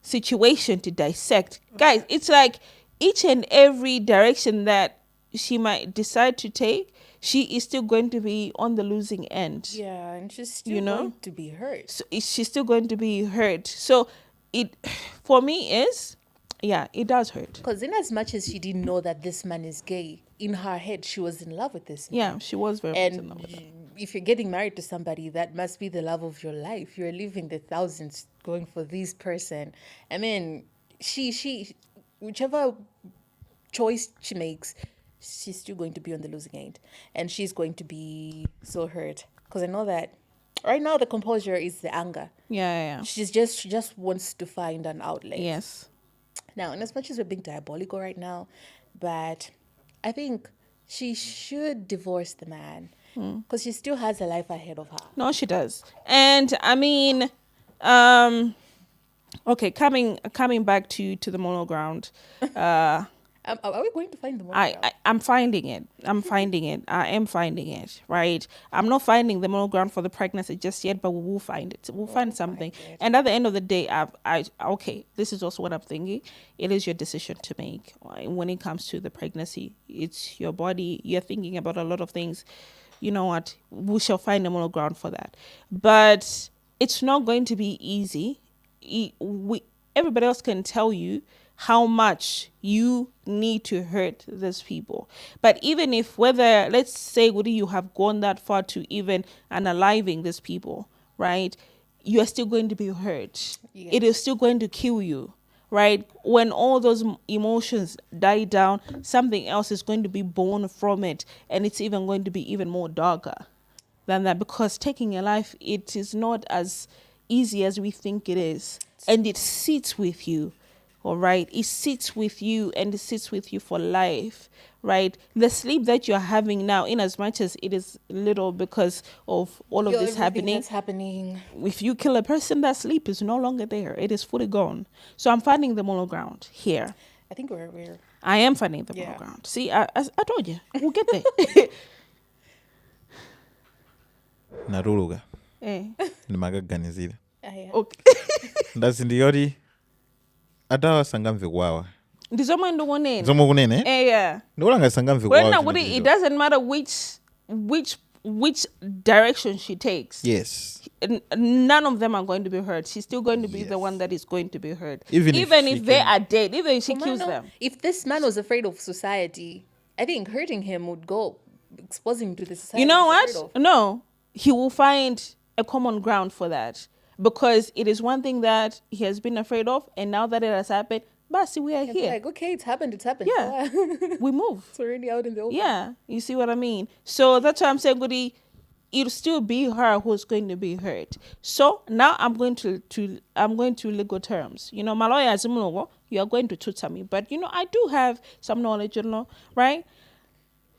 situation to dissect, guys. It's like each and every direction that she might decide to take, she is still going to be on the losing end. Yeah, and she's still going to be hurt. So she's still going to be hurt. So it, for me, is, yeah, it does hurt. Because in as much as she didn't know that this man is gay, in her head she was in love with this man. Yeah, she was very much in love with him. If you're getting married to somebody, that must be the love of your life. You're leaving the thousands going for this person. I mean, she whichever choice she makes, she's still going to be on the losing end, and she's going to be so hurt. Because I know that right now the composure is the anger. Yeah. She just wants to find an outlet. Yes. Now, and as much as we're being diabolical right now, but I think she should divorce the man, because she still has a life ahead of her. No, she does. And I mean, okay, coming back to the mono ground. Are we going to find the mono ground? I'm finding it. I am finding it, right? I'm not finding the mono ground for the pregnancy just yet, but we will find it. We'll find something. And at the end of the day, okay, this is also what I'm thinking. It is your decision to make when it comes to the pregnancy. It's your body. You're thinking about a lot of things. you know what, we shall find a middle ground for that. But it's not going to be easy. Everybody else can tell you how much you need to hurt these people. But even if, whether, let's say, whether you have gone that far to even unaliving these people, right, you are still going to be hurt. Yeah. It is still going to kill you, right? When all those emotions die down, something else is going to be born from it, and it's even going to be even more darker than that, because taking a life, it is not as easy as we think it is, and it sits with you. All right, it sits with you, and it sits with you for life, right? The sleep that you're having now, in as much as it is little because of all of this happening, if you kill a person, that sleep is no longer there. It is fully gone. So I'm finding the middle ground here. I think we're I am finding the middle ground. See, I told you, we'll get there. naruluka Eh. ndimakaganizira Okay. ndazindiyoti atawa sangamve kwawa Ndizomwe ndikunena. zomwe kunene Yeah. ndikulanga sangamve Well, kwawa now, it doesn't matter which direction she takes. yes None of them are going to be hurt. She's still going to be the one that is going to be hurt. Even if they are dead, even if she kills them. If this man was afraid of society, I think hurting him would go expose him to the society. You know what? No, he will find a common ground for that, because it is one thing that he has been afraid of, and now that it has happened, basi, we are here. Like, okay, it's happened. Yeah, we move. It's already out in the open. Yeah, you see what I mean? So that's why I'm saying, Goody, it'll still be her who's going to be hurt. So now I'm going to legal terms. You know, my lawyer is you are going to tutor me, but you know, I do have some knowledge, you know, right?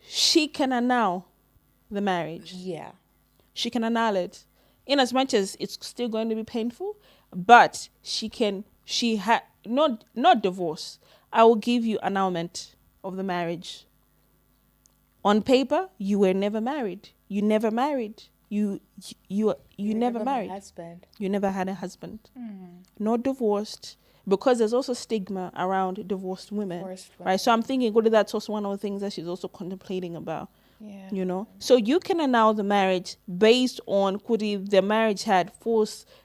She can annul the marriage. Yeah. She can annul it, in as much as it's still going to be painful, but not divorce. I will give you annulment of the marriage. On paper, you were never married. You never married. You never married. Husband. You never had a husband. Not divorced, because there's also stigma around divorced women, right? So I'm thinking, that's also one of the things that she's also contemplating about. Yeah. You know, so you can annul the marriage based on the marriage had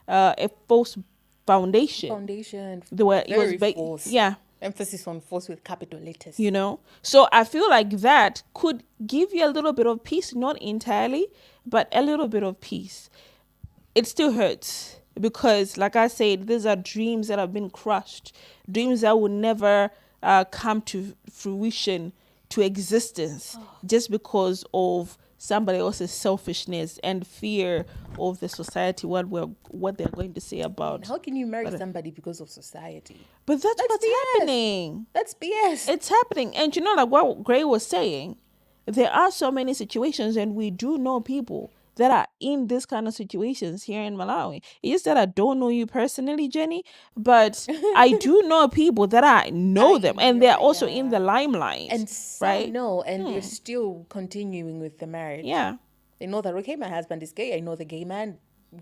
a false foundation. False. Yeah. Emphasis on false with capital letters. You know, so I feel like that could give you a little bit of peace, not entirely, but a little bit of peace. It still hurts, because, like I said, these are dreams that have been crushed, dreams that will never come to fruition, to existence, just because of somebody else's selfishness and fear of the society, what they're going to say about. How can you marry somebody because of society? But that's what's BS. happening. That's BS. It's happening. And you know, like what Gray was saying, there are so many situations, and we do know people that are in this kind of situations here in Malawi. It's that I don't know you personally, Jenny, but I do know people that I know them, and they're also in the limelight. And some right? know, and they're still continuing with the marriage. Yeah. They know that, okay, my husband is gay. I know the gay man.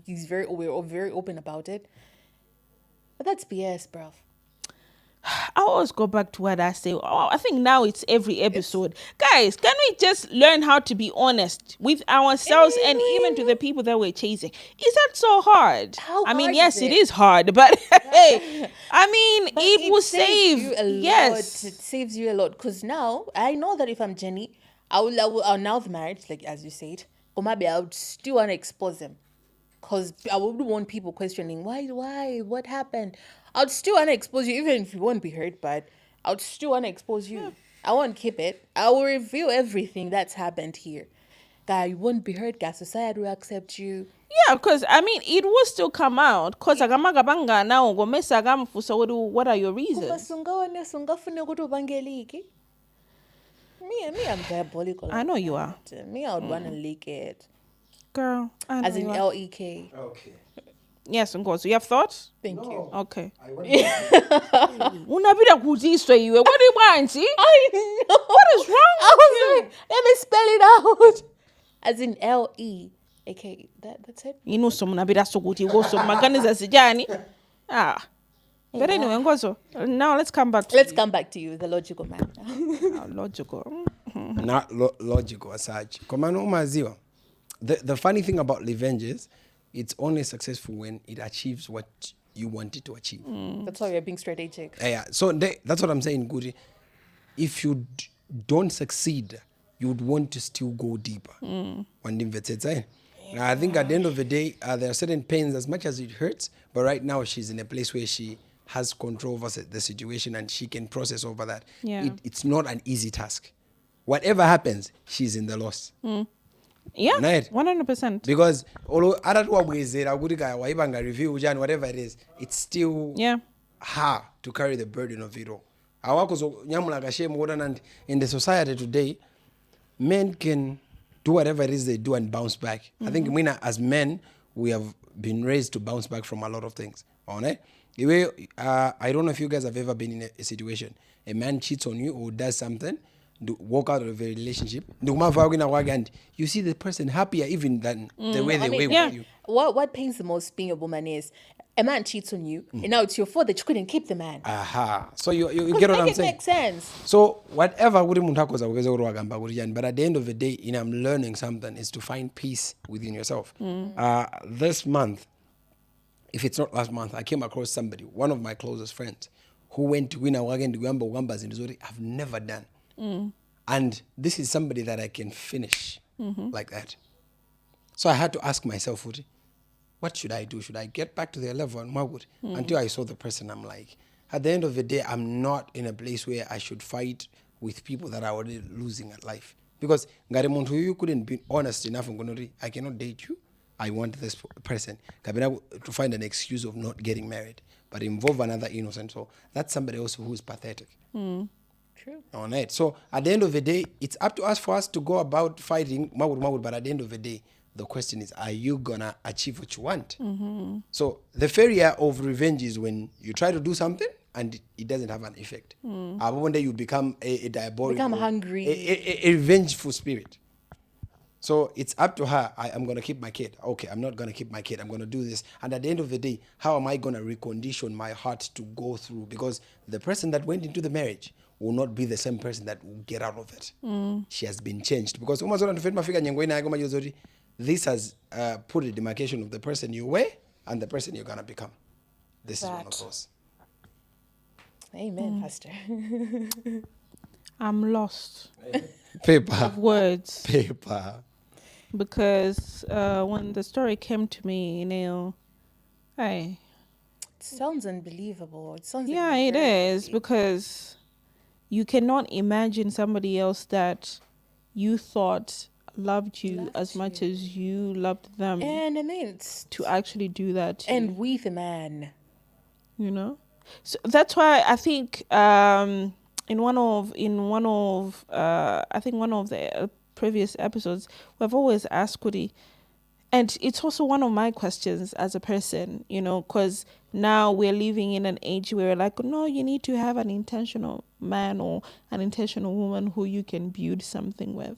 We're very open about it. But that's BS, bruv. I always go back to what I say. I think now it's every episode. Guys, can we just learn how to be honest with ourselves and even to the people that we're chasing? Is that so hard? I mean, yes, it is hard, but hey, I mean, it will save you a lot. Yes. It saves you a lot. Because now, I know that if I'm Jenny, I'll annul the marriage, like as you said, or maybe I would still want to expose them. Because I wouldn't want people questioning, why, what happened? I'd still want to expose you, even if you won't be hurt, but I would still want to expose you. I won't keep it. I will reveal everything that's happened here. Guy, you won't be hurt, guy. Society will accept you. Yeah, because, I mean, it will still come out. Because now, what are your reasons? Me, I'm diabolical. I know you are. Me, I would want to leak it. Girl, I know As in you are. Okay. LEK. Yes, Ngozo, you have thoughts? Thank you. Okay. I want Unabida kuziswa iwe. What do you want? I know. What is wrong I with was you? like, let me spell it out. As in LEK. That's it. Inu so munabida sokuthi ngoso maganiza sijani. But anyway, Ngozo, now let's come back to Let's come back to you, the logical man. logical. not logical as such. Komano umaziwa. the funny thing about revenge is it's only successful when it achieves what you want it to achieve. That's why we're being strategic. Yeah. So that's what I'm saying, Guri. If you don't succeed, you would want to still go deeper. I think at the end of the day, there are certain pains, as much as it hurts, but right now she's in a place where she has control over the situation and she can process over that. Yeah. It's not an easy task. Whatever happens, she's in the loss. Yeah, Right. 100%. Because although review whatever it is, it's still her to carry the burden of it all. And in the society today, men can do whatever it is they do and bounce back. I think as men, we have been raised to bounce back from a lot of things. I don't know if you guys have ever been in a situation, a man cheats on you or does something, walk out of a relationship, and you see the person happier even than the way they were with you. What pains the most being a woman is a man cheats on you, and now it's your fault that you couldn't keep the man. So you get what I'm saying? It makes sense. So whatever, but at the end of the day, I'm learning something is to find peace within yourself. This month, if it's not last month, I came across somebody, one of my closest friends, who went to I've never done. And this is somebody that I can finish like that. So I had to ask myself, what should I do? Should I get back to their level? And until I saw the person, I'm like, at the end of the day, I'm not in a place where I should fight with people that are already losing at life. Because you couldn't be honest enough. I cannot date you. I want this person. To find an excuse of not getting married, but involve another innocent. So that's somebody else who is pathetic. True. On it. So at the end of the day, it's up to us for us to go about fighting, but at the end of the day, the question is, are you gonna achieve what you want? So the failure of revenge is when you try to do something and it doesn't have an effect. One day you become a diabolical, become hungry, a revengeful spirit. So it's up to her. I'm going to keep my kid. Okay, I'm not going to keep my kid. I'm going to do this. And at the end of the day, how am I going to recondition my heart to go through? Because the person that went into the marriage will not be the same person that will get out of it. She has been changed. Because this has put a demarcation of the person you were and the person you're going to become. This is one of those. Amen, Pastor. I'm lost. Paper. Of words. Paper. Because when the story came to me, it sounds unbelievable. It sounds it is, because you cannot imagine somebody else that you thought loved you as much as you loved them, and I mean, it's to actually do that to and with a man, So that's why I think in one of I think one of the previous episodes, we've always asked Kudi, and it's also one of my questions as a person, because now we're living in an age where like, no, you need to have an intentional man or an intentional woman who you can build something with.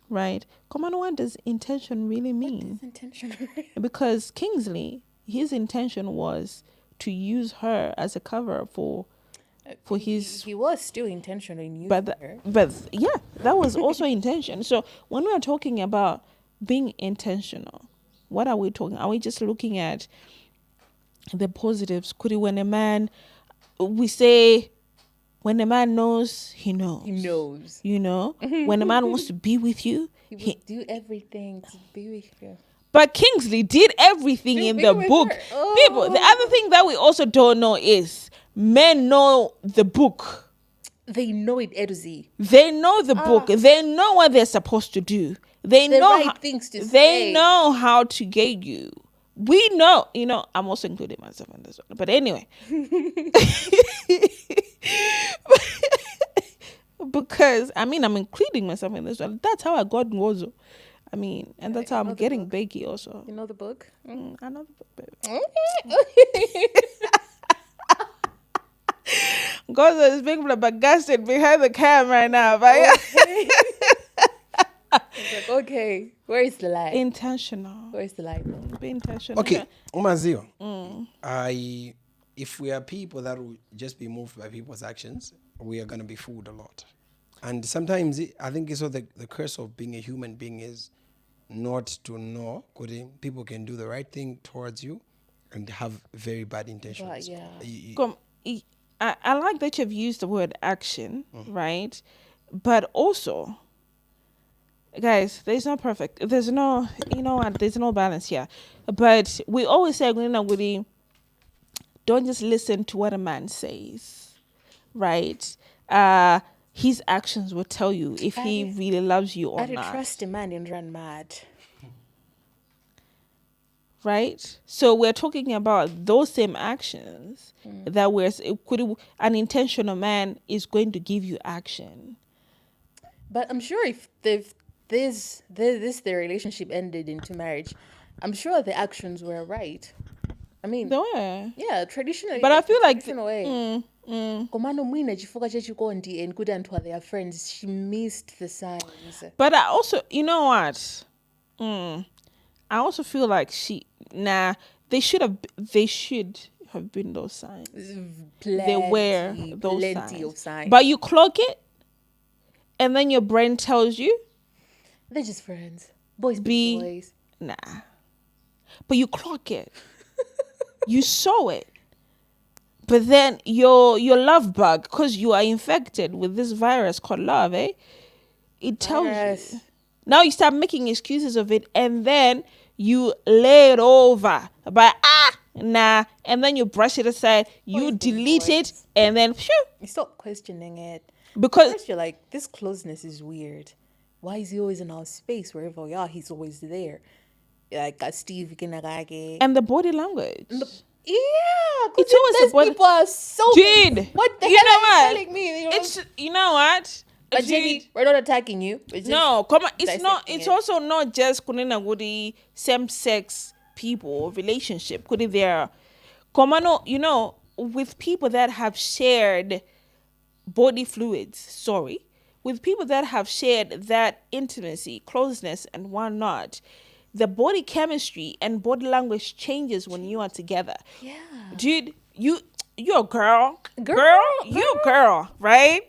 Right? Come on, what does intention really mean? What is intention? Because Kingsley, his intention was to use her as a cover for his. He was still intentional in using her. But yeah, that was also intention. So when we're talking about being intentional, what are we talking? Are we just looking at the positives? Could it, when a man knows, he knows. He knows. When a man wants to be with you, he will do everything to be with you. But Kingsley did everything in the book. People, the other thing that we also don't know is men know the book. They know it A to Z. They know the book. They know what they're supposed to do. They know things to say. They know how to get you. We know, I'm also including myself in this one. But anyway. Because, I'm including myself in this one. That's how I got Ngozo. And that's how I'm getting Becky also. You know the book? I know the book, baby. Okay. Ngozo is being flabbergasted behind the cam right now. But It's like, okay, where is the lie? Intentional. Where is the lie? Be intentional. Okay, Umazio. If we are people that will just be moved by people's actions, we are going to be fooled a lot. And sometimes I think it's the curse of being a human being is not to know. People can do the right thing towards you and have very bad intentions. But yeah. I like that you've used the word action, right? But also, guys, there's no perfect. There's no, what? There's no balance here. But we always say, don't just listen to what a man says, right? His actions will tell you if he really loves you or I not. trust a man and run mad. Right? So we're talking about those same actions that an intentional man is going to give you action. But I'm sure if this their relationship ended into marriage, I'm sure the actions were right. I mean, They were. yeah, traditionally. But I feel like traditional way. Komano mwina chifukwa chechikondi and good and they are friends. She missed the signs. But I also, you know what? I also feel like they should have been those signs. They were those plenty of signs. But you clock it, and then your brain tells you They're just friends. Boys be boys. Nah. But you clock it. You saw it. But then your love bug, because you are infected with this virus called love, it tells you. Now you start making excuses of it, and then you lay it over by nah, and then you brush it aside, you delete it, and then you stop questioning it. Because first you're like, this closeness is weird. Why is he always in our space? Wherever we are, he's always there. Like Steve Kinagage. And the body language. Yeah, it's always those people are so dude. What the hell are you telling me? You know what? But Jenny, we're not attacking you. No, come on. It's not. It's also not just kunina gudi same-sex people relationship. Kudi there, komano. With people that have shared body fluids. Sorry, with people that have shared that intimacy, closeness, and whatnot. The body chemistry and body language changes when you are together. Yeah, dude, you're a girl, you're a girl, right?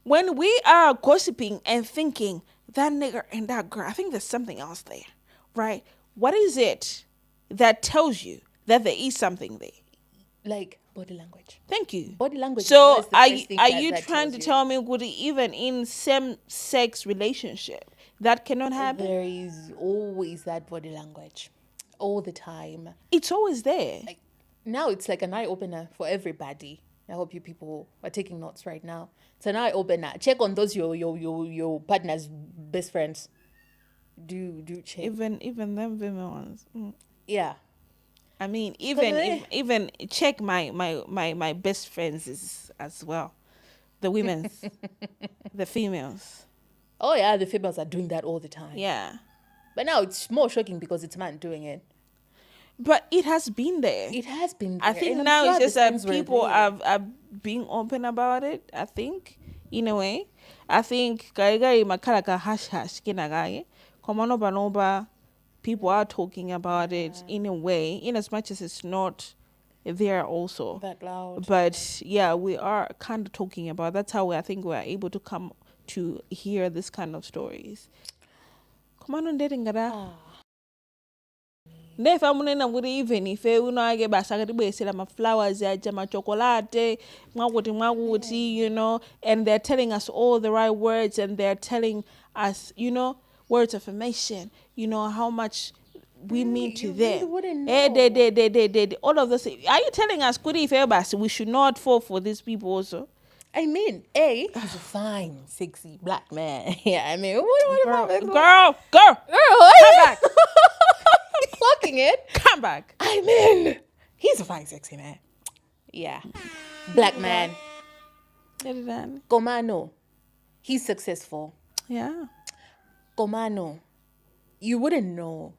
When we are gossiping and thinking that nigga and that girl, I think there's something else there, right? What is it that tells you that there is something there? Like body language. Thank you. Body language. So are you trying to tell me, Gudi, even in same-sex relationship, that cannot happen? There is always that body language, all the time. It's always there. Like, now it's like an eye opener for everybody. I hope you people are taking notes right now. It's an eye opener. Check on those your partner's best friends. Do check. Even them women ones. Yeah. I mean, even check my best friends as well. The women, the females. Oh yeah, the females are doing that all the time. Yeah. But now it's more shocking because it's a man doing it. But it has been there. It has been there. I think now it's just that people are being open about it, I think, in a way. I think makalaka hash kinagaye. Komanoba people are talking about it in a way, in as much as it's not there also. That loud. But yeah, we are kind of talking about that's how I think we are able to come to hear this kind of stories. Komano ndedingara. Nefa munena kuti even ife unoake basa katibwesera ma flowers aja ma chocolate mwakuti and they're telling us all the right words and they're telling us words of affirmation how much we mean to them. All of this. Are you telling us kuti ife basa we should not fall for these people also? I mean, he's a fine, sexy black man. Yeah, I mean, what girl, come back. Clocking it. Come back. I mean, he's a fine, sexy man. Yeah. Black man. Komano. He's successful. Yeah. Komano. You wouldn't know.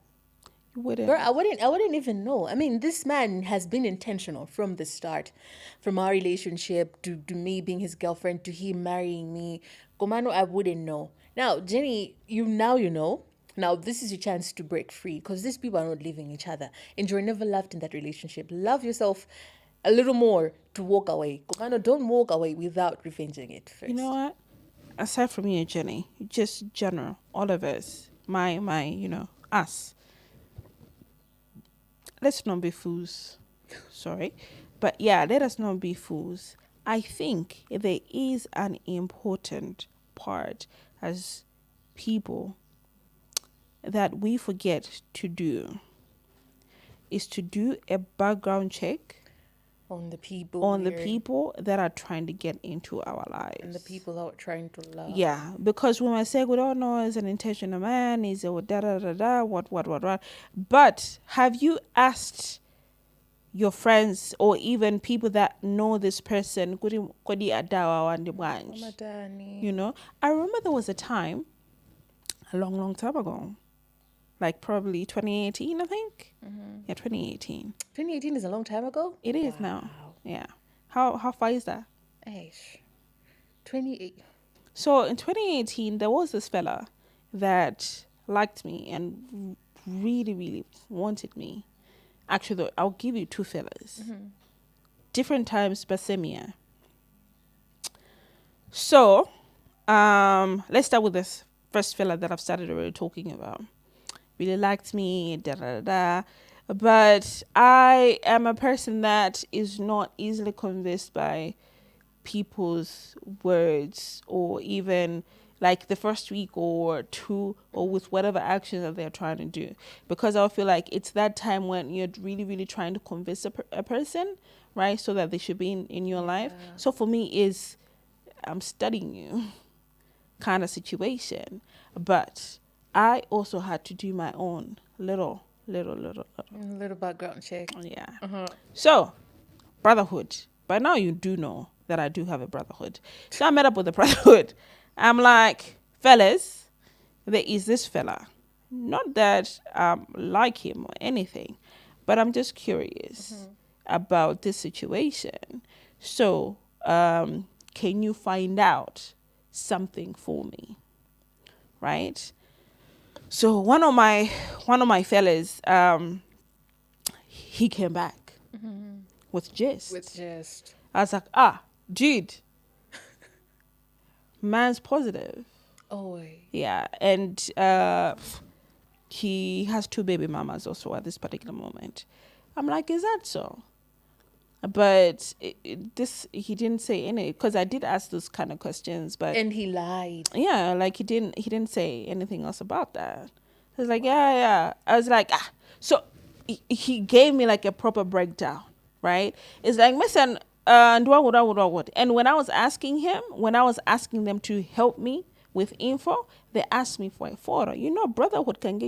You wouldn't. Girl, I wouldn't even know. I mean, this man has been intentional from the start. From our relationship to me being his girlfriend to him marrying me. Komano, I wouldn't know. Now, Jenny, you know. Now, this is your chance to break free because these people are not leaving each other. And you're never loved in that relationship. Love yourself a little more to walk away. Komano, don't walk away without revenging it first. You know what? Aside from you, Jenny, just general, all of us, us. Let's not be fools. Sorry. But yeah, let us not be fools. I think there is an important part as people that we forget to do is to do a background check on the people that are trying to get into our lives and the people that are trying to love. Yeah, because when I say we don't know is an intentional man, is a da da da da what. But have you asked your friends or even people that know this person? You know, I remember there was a time a long time ago, like probably 2018, I think. Yeah, 2018. 2018 is a long time ago. It is now. Yeah. How far is that? 28. So in 2018, there was this fella that liked me and really, really wanted me. Actually, I'll give you two fellas. Different times, but same year. So, let's start with this first fella that I've started already talking about. Really liked me, but I am a person that is not easily convinced by people's words or even like the first week or two or with whatever actions that they're trying to do, because I feel like it's that time when you're really, really trying to convince a person, right, so that they should be in your life. So for me is I'm studying you kind of situation, but I also had to do my own little background check. Yeah. So brotherhood, by now you do know that I do have a brotherhood. So I met up with the brotherhood. I'm like, fellas, there is this fella. Not that like him or anything, but I'm just curious about this situation. So can you find out something for me? Right? So one of my fellas, he came back with gist. I was like, dude, man's positive. Oh, yeah, and he has 2 baby mamas also at this particular moment. I'm like, is that so? But he didn't say any, because I did ask those kind of questions, but and he lied. Yeah, like he didn't say anything else about that. He was like, yeah. I was like, so he gave me like a proper breakdown, right? It's like, listen, and when I was asking them to help me with info, they asked me for a photo. You know, brotherhood can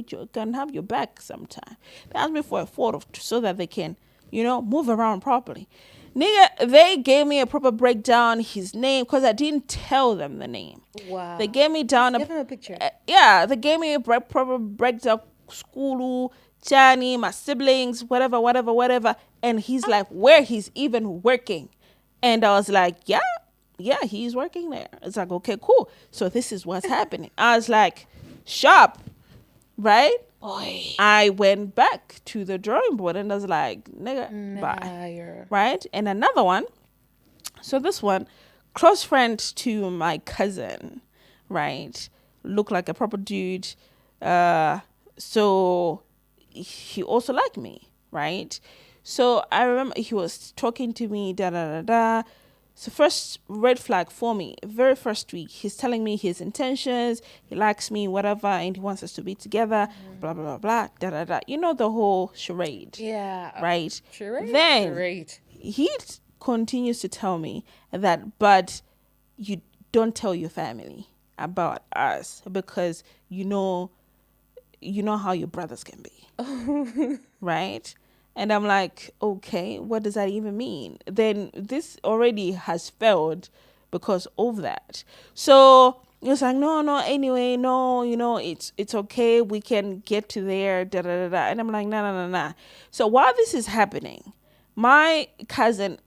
have your back sometime. They asked me for a photo so that they can, move around properly. Nigga, they gave me a proper breakdown, his name, because I didn't tell them the name. Wow. They gave me down Give him a picture. They gave me a proper breakdown, school, Johnny, my siblings, whatever. And he's like, where he's even working. And I was like, yeah, he's working there. It's like, okay, cool. So this is what's happening. I was like, sharp, right? Boy. I went back to the drawing board and I was like, nigga, bye. Right? And another one. So this one, close friend to my cousin, right? Looked like a proper dude. So he also liked me, right? So I remember he was talking to me, So first red flag for me, very first week, he's telling me his intentions, he likes me, whatever, and he wants us to be together, blah, blah, blah, blah, You know the whole charade. Yeah. Right? Charade? Then Charade. he continues to tell me that, but you don't tell your family about us because you know how your brothers can be. Right? And I'm like, okay, what does that even mean? Then this already has failed because of that. So it was like, no, anyway, no, it's okay. We can get to there, And I'm like, no. So while this is happening, my cousin,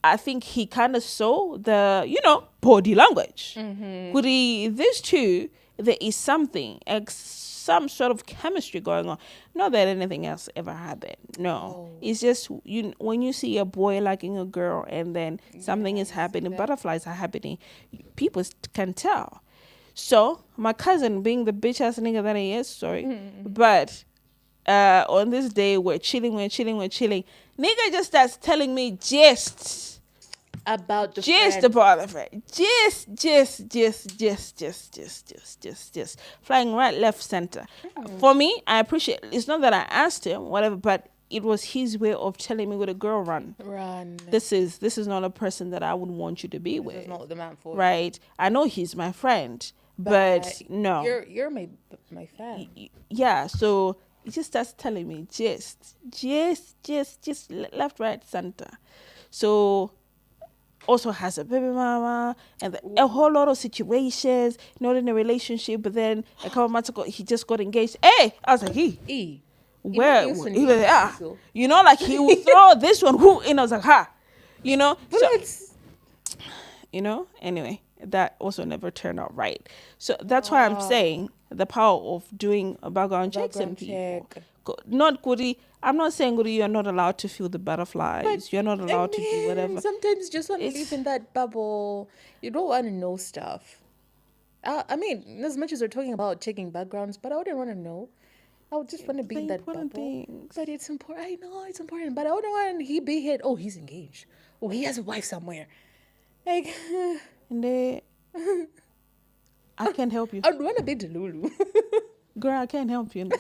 I think he kind of saw the, body language. These two, there is something, some sort of chemistry going on. Not that anything else ever happened. No. It's just when you see a boy liking a girl and then something is happening, butterflies are happening, people can tell. So my cousin, being the bitch ass nigga that he is, sorry, but on this day we're chilling. Nigga just starts telling me just About the just friend. about the friend. Just flying right, left, center. For me, I appreciate. It's not that I asked him, whatever, but it was his way of telling me with a girl run. This is not a person that I would want you to be with. This is not the man for you. Right? I know he's my friend, but no. You're my fan. Yeah, so he just starts telling me just left, right, center. So also has a baby mama and a whole lot of situations, not in a relationship, but then a couple of months ago he just got engaged. Hey, I was like, where he was like, you know, like he would throw this one who in. I was like, you know, but so, you know, anyway, that also never turned out right. So that's why I'm saying the power of doing a background checks and people. Not goody. I'm not saying goody. You're not allowed to feel the butterflies. But you're not allowed to do whatever. Sometimes you just want to live in that bubble. You don't want to know stuff. I mean, as much as we're talking about checking backgrounds, but I wouldn't want to know. I would just want to be in that bubble. Things. But it's important. I know it's important, but I wouldn't want he be hit. Oh, he's engaged. Oh, he has a wife somewhere. Like, and they, I can't help you. I'd want to be Delulu. Girl, I can't help you.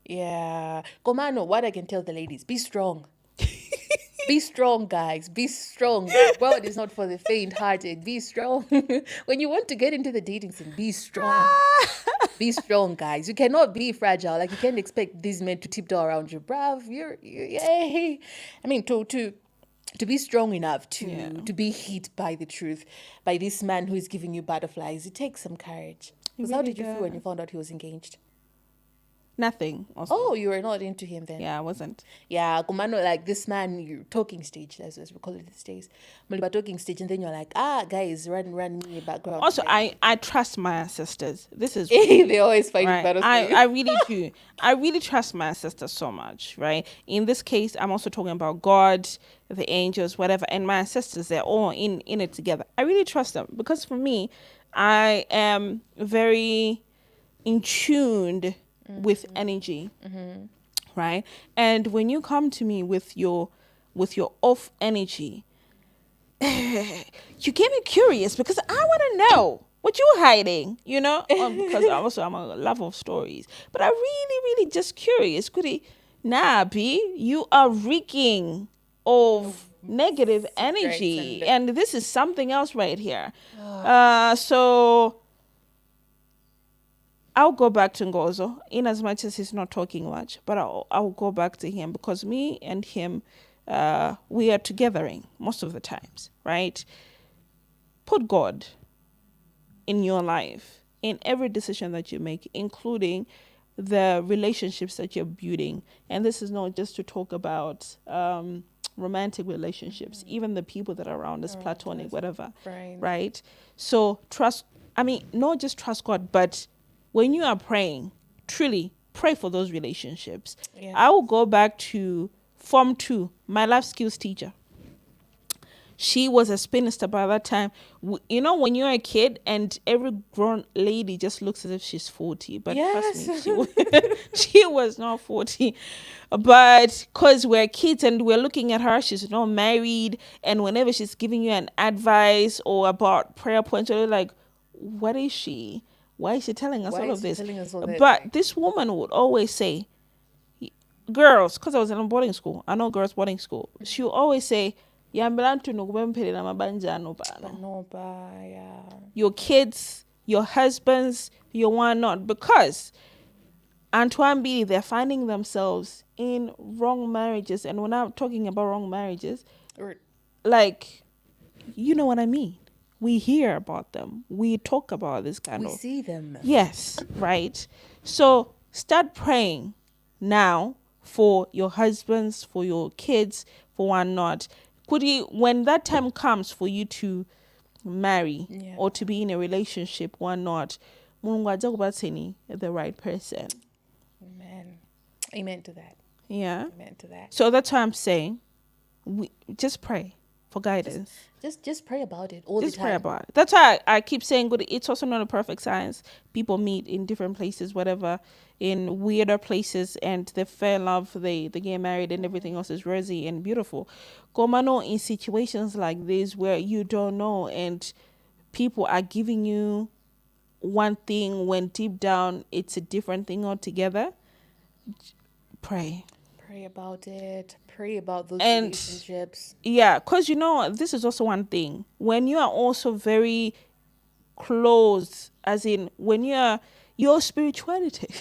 Yeah. Komano, what I can tell the ladies, be strong. Be strong, guys. Be strong. The world is not for the faint-hearted. Be strong. When you want to get into the dating scene, be strong. Be strong, guys. You cannot be fragile. Like, you can't expect these men to tiptoe around you. Bruv, I mean, to be strong enough to be hit by the truth, by this man who is giving you butterflies, it takes some courage. Because how did you feel when you found out he was engaged? Nothing. Also. Oh, you were not into him then? Yeah, I wasn't. Yeah, Kumano, like this man, you're talking stage, as we call it these days. But talking stage, and then you're like, guys, run me background. Also, I trust my ancestors. This is they always fight right. battles. I really do. I really trust my ancestors so much, right? In this case, I'm also talking about God, the angels, whatever, and my ancestors. They're all in it together. I really trust them because for me, I am very in tuned with energy, right? And when you come to me with your off energy, you get me curious because I want to know what you're hiding, you know? Because I'm a lover of stories, but I really just curious. B, you are reeking of negative energy, and this is something else right here. So I'll go back to Ngozo, in as much as he's not talking much, but I'll go back to him because me and him, we are togethering most of the times, right? Put God in your life, in every decision that you make, including the relationships that you're building. And this is not just to talk about romantic relationships, even the people that are around us, platonic, whatever, right? So not just trust God, but when you are praying, truly pray for those relationships. Yeah. I will go back to Form 2, my life skills teacher. She was a spinster by that time. You know, when you're a kid and every grown lady just looks as if she's 40. But trust me, she was not 40. But because we're kids and we're looking at her, she's not married. And whenever she's giving you an advice or about prayer points, you're like, what is she? Why is she telling us all of this? But this woman would always say, girls, because I was in a boarding school. I know girls' boarding school. She would always say, your kids, your husbands, your one not. Because Antoine B, they're finding themselves in wrong marriages. And when I'm talking about wrong marriages, like, you know what I mean? We hear about them. We talk about this kind of... We see them. Yes, right. So start praying now for your husbands, for your kids, for one not. When that time comes for you to marry or to be in a relationship, one not, the right person. Amen to that. Yeah. Amen to that. So that's why I'm saying, we just pray for guidance. Just pray about it all the time. Just pray about it. That's why I keep saying good. It's also not a perfect science. People meet in different places, whatever, in weirder places, and they fell in love, they get married, and everything else is rosy and beautiful. Komano, in situations like this where you don't know and people are giving you one thing when deep down it's a different thing altogether, pray about it. Pray about those and relationships. Yeah, because this is also one thing. When you are also very close, as in when you are your spirituality,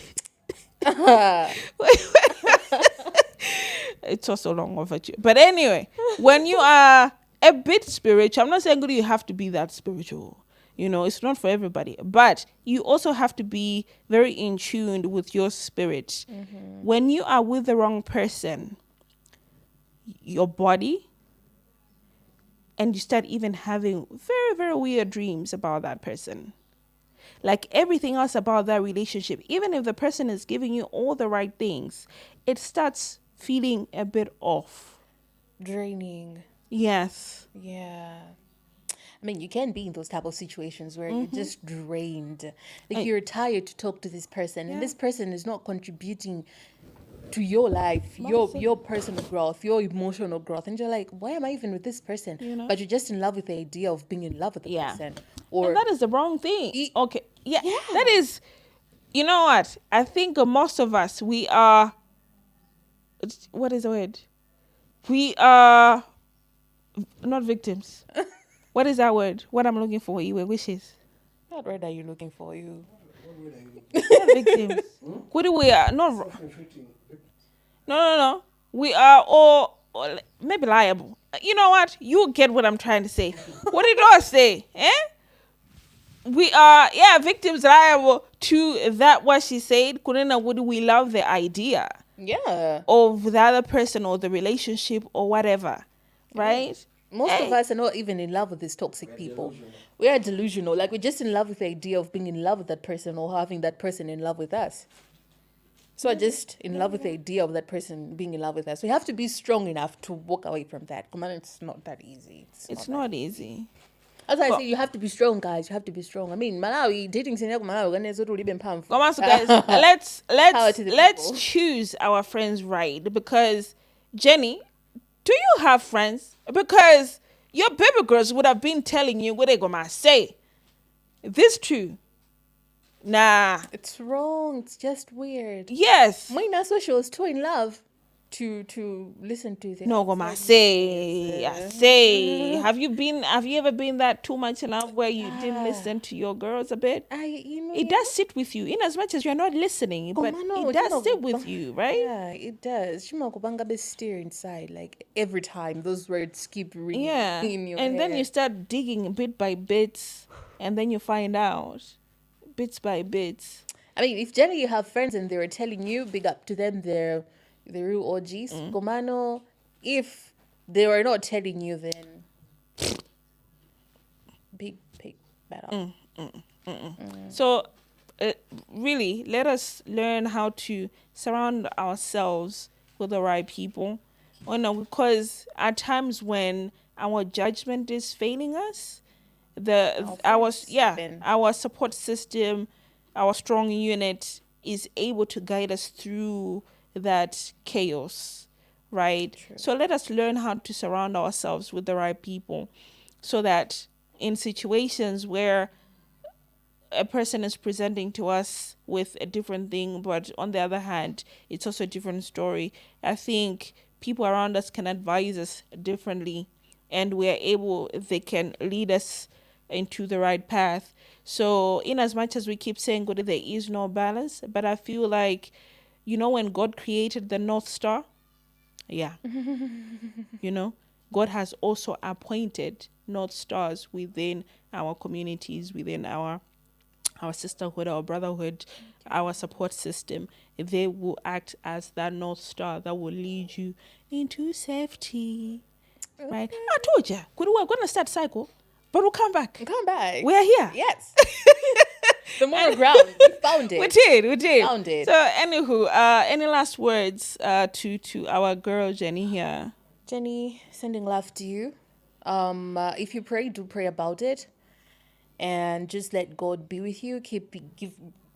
it's also long overdue. But anyway, when you are a bit spiritual, I'm not saying you have to be that spiritual. It's not for everybody. But you also have to be very in tune with your spirit. Mm-hmm. When you are with the wrong person, your body, and you start even having very, very weird dreams about that person. Like everything else about that relationship, even if the person is giving you all the right things, it starts feeling a bit off. Draining. Yes. Yeah. I mean, you can be in those type of situations where you're just drained. Like you're tired to talk to this person, and this person is not contributing to your life, your personal growth, your emotional growth. And you're like, why am I even with this person? But you're just in love with the idea of being in love with the person. And that is the wrong thing. Okay. Yeah. That is, you know what? I think most of us, we are, what is the word? We are not victims. What is that word? What I'm looking for? Your wishes. What word are you looking for? You. Not victims. We are not. No. We are all maybe liable. You know what? You get what I'm trying to say. What did I say? We are victims liable to that what she said. Kunena, would we love the idea? Yeah. Of the other person or the relationship or whatever, right? Most of us are not even in love with these toxic people. We are delusional. Like, we're just in love with the idea of being in love with that person or having that person in love with us. So we're just in love with the idea of that person being in love with us. We have to be strong enough to walk away from that. Come on, it's not that easy. It's not easy. That's why I say you have to be strong, guys. You have to be strong. I mean, Malawi, dating Malawi, come on, so guys, let's choose our friends right. Because, Jenny, do you have friends? Because your baby girls would have been telling you what they're going to say. This true? Nah. It's wrong. It's just weird. Yes. Mine so she was too in love to listen to this. No, I say. Have you ever been that too much in love where you didn't listen to your girls a bit? It does sit with you, in as much as you're not listening, but it does sit with you, right? Yeah, it does. Shimokubanga be stir inside, like every time those words keep ringing in your and head. then you start digging bit by bits, and then you find out bits by bits. I mean, if Jenny, you have friends and they were telling you, big up to them, they're the real OGs. Gomano, if they were not telling you, then big bad up. So, really, let us learn how to surround ourselves with the right people. Because at times when our judgment is failing us, our support system, our strong unit is able to guide us through that chaos, right? True. So let us learn how to surround ourselves with the right people, so that in situations where a person is presenting to us with a different thing, but on the other hand, it's also a different story, I think people around us can advise us differently, and they can lead us into the right path. So in as much as we keep saying there is no balance, but I feel like, when God created the North Star, God has also appointed North Stars within our communities, within our sisterhood, our brotherhood, our support system. They will act as that North Star that will lead you into safety. Right? I told you, we're going to start cycle, but we'll come back. We're here. Yes. The more ground. We found it. We did. Found it. So, anywho, any last words to our girl Jenny here? Jenny, sending love to you. If you pray, do pray about it, and just let God be with you.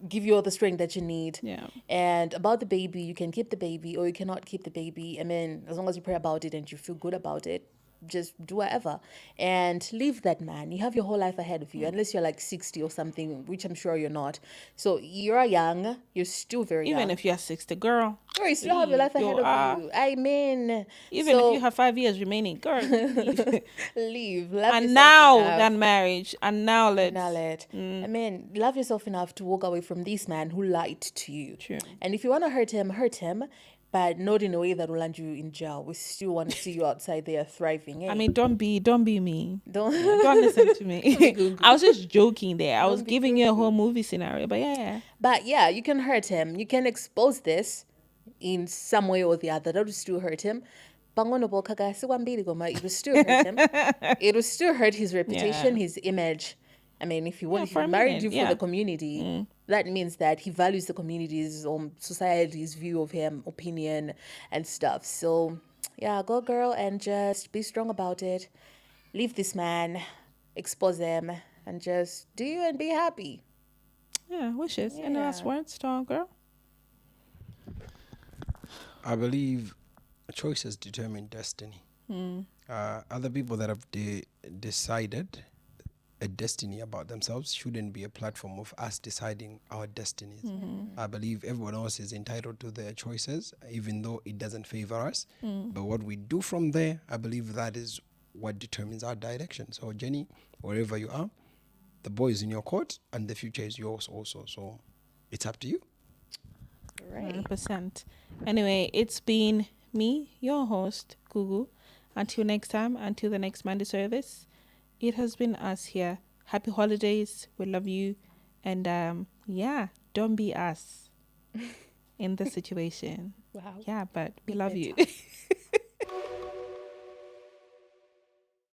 Give you all the strength that you need. Yeah. And about the baby, you can keep the baby or you cannot keep the baby. I mean, as long as you pray about it and you feel good about it, just do whatever and leave that man. You have your whole life ahead of you, unless you're like 60 or something, which I'm sure you're not. So you're young. You're still very young. Even if you're 60, girl. Girl, you still have your life ahead of you. I mean, Even if you have 5 years remaining, girl, leave. leave. Love And yourself now enough. that marriage, and now let's. Now let. I mean, love yourself enough to walk away from this man who lied to you. True. And if you want to hurt him, but not in a way that will land you in jail. We still want to see you outside there thriving. Eh? I mean, don't be me. don't Don't listen to me. I was just joking there. I was be giving you a whole movie scenario, but yeah. But yeah, you can hurt him. You can expose this in some way or the other. That will still hurt him. It will still hurt him. It will still hurt his reputation, his image. I mean, if he married you for the community, that means that he values the community's society's view of him, opinion, and stuff. So, yeah, go girl and just be strong about it. Leave this man, expose him, and just do you and be happy. Yeah, wishes. Yeah. And last words, tall girl. I believe choices determine destiny. Other people that have decided a destiny about themselves shouldn't be a platform of us deciding our destinies. I believe everyone else is entitled to their choices, even though it doesn't favor us. But what we do from there, I believe that is what determines our direction. So Jenny, wherever you are, the ball is in your court and the future is yours also. So it's up to you. Right. 100%. Anyway, it's been me, your host, Gugu. Until next time, until the next Monday service, it has been us here. Happy holidays. We love you. And yeah, don't be us in the situation. Wow. Yeah, but we love you.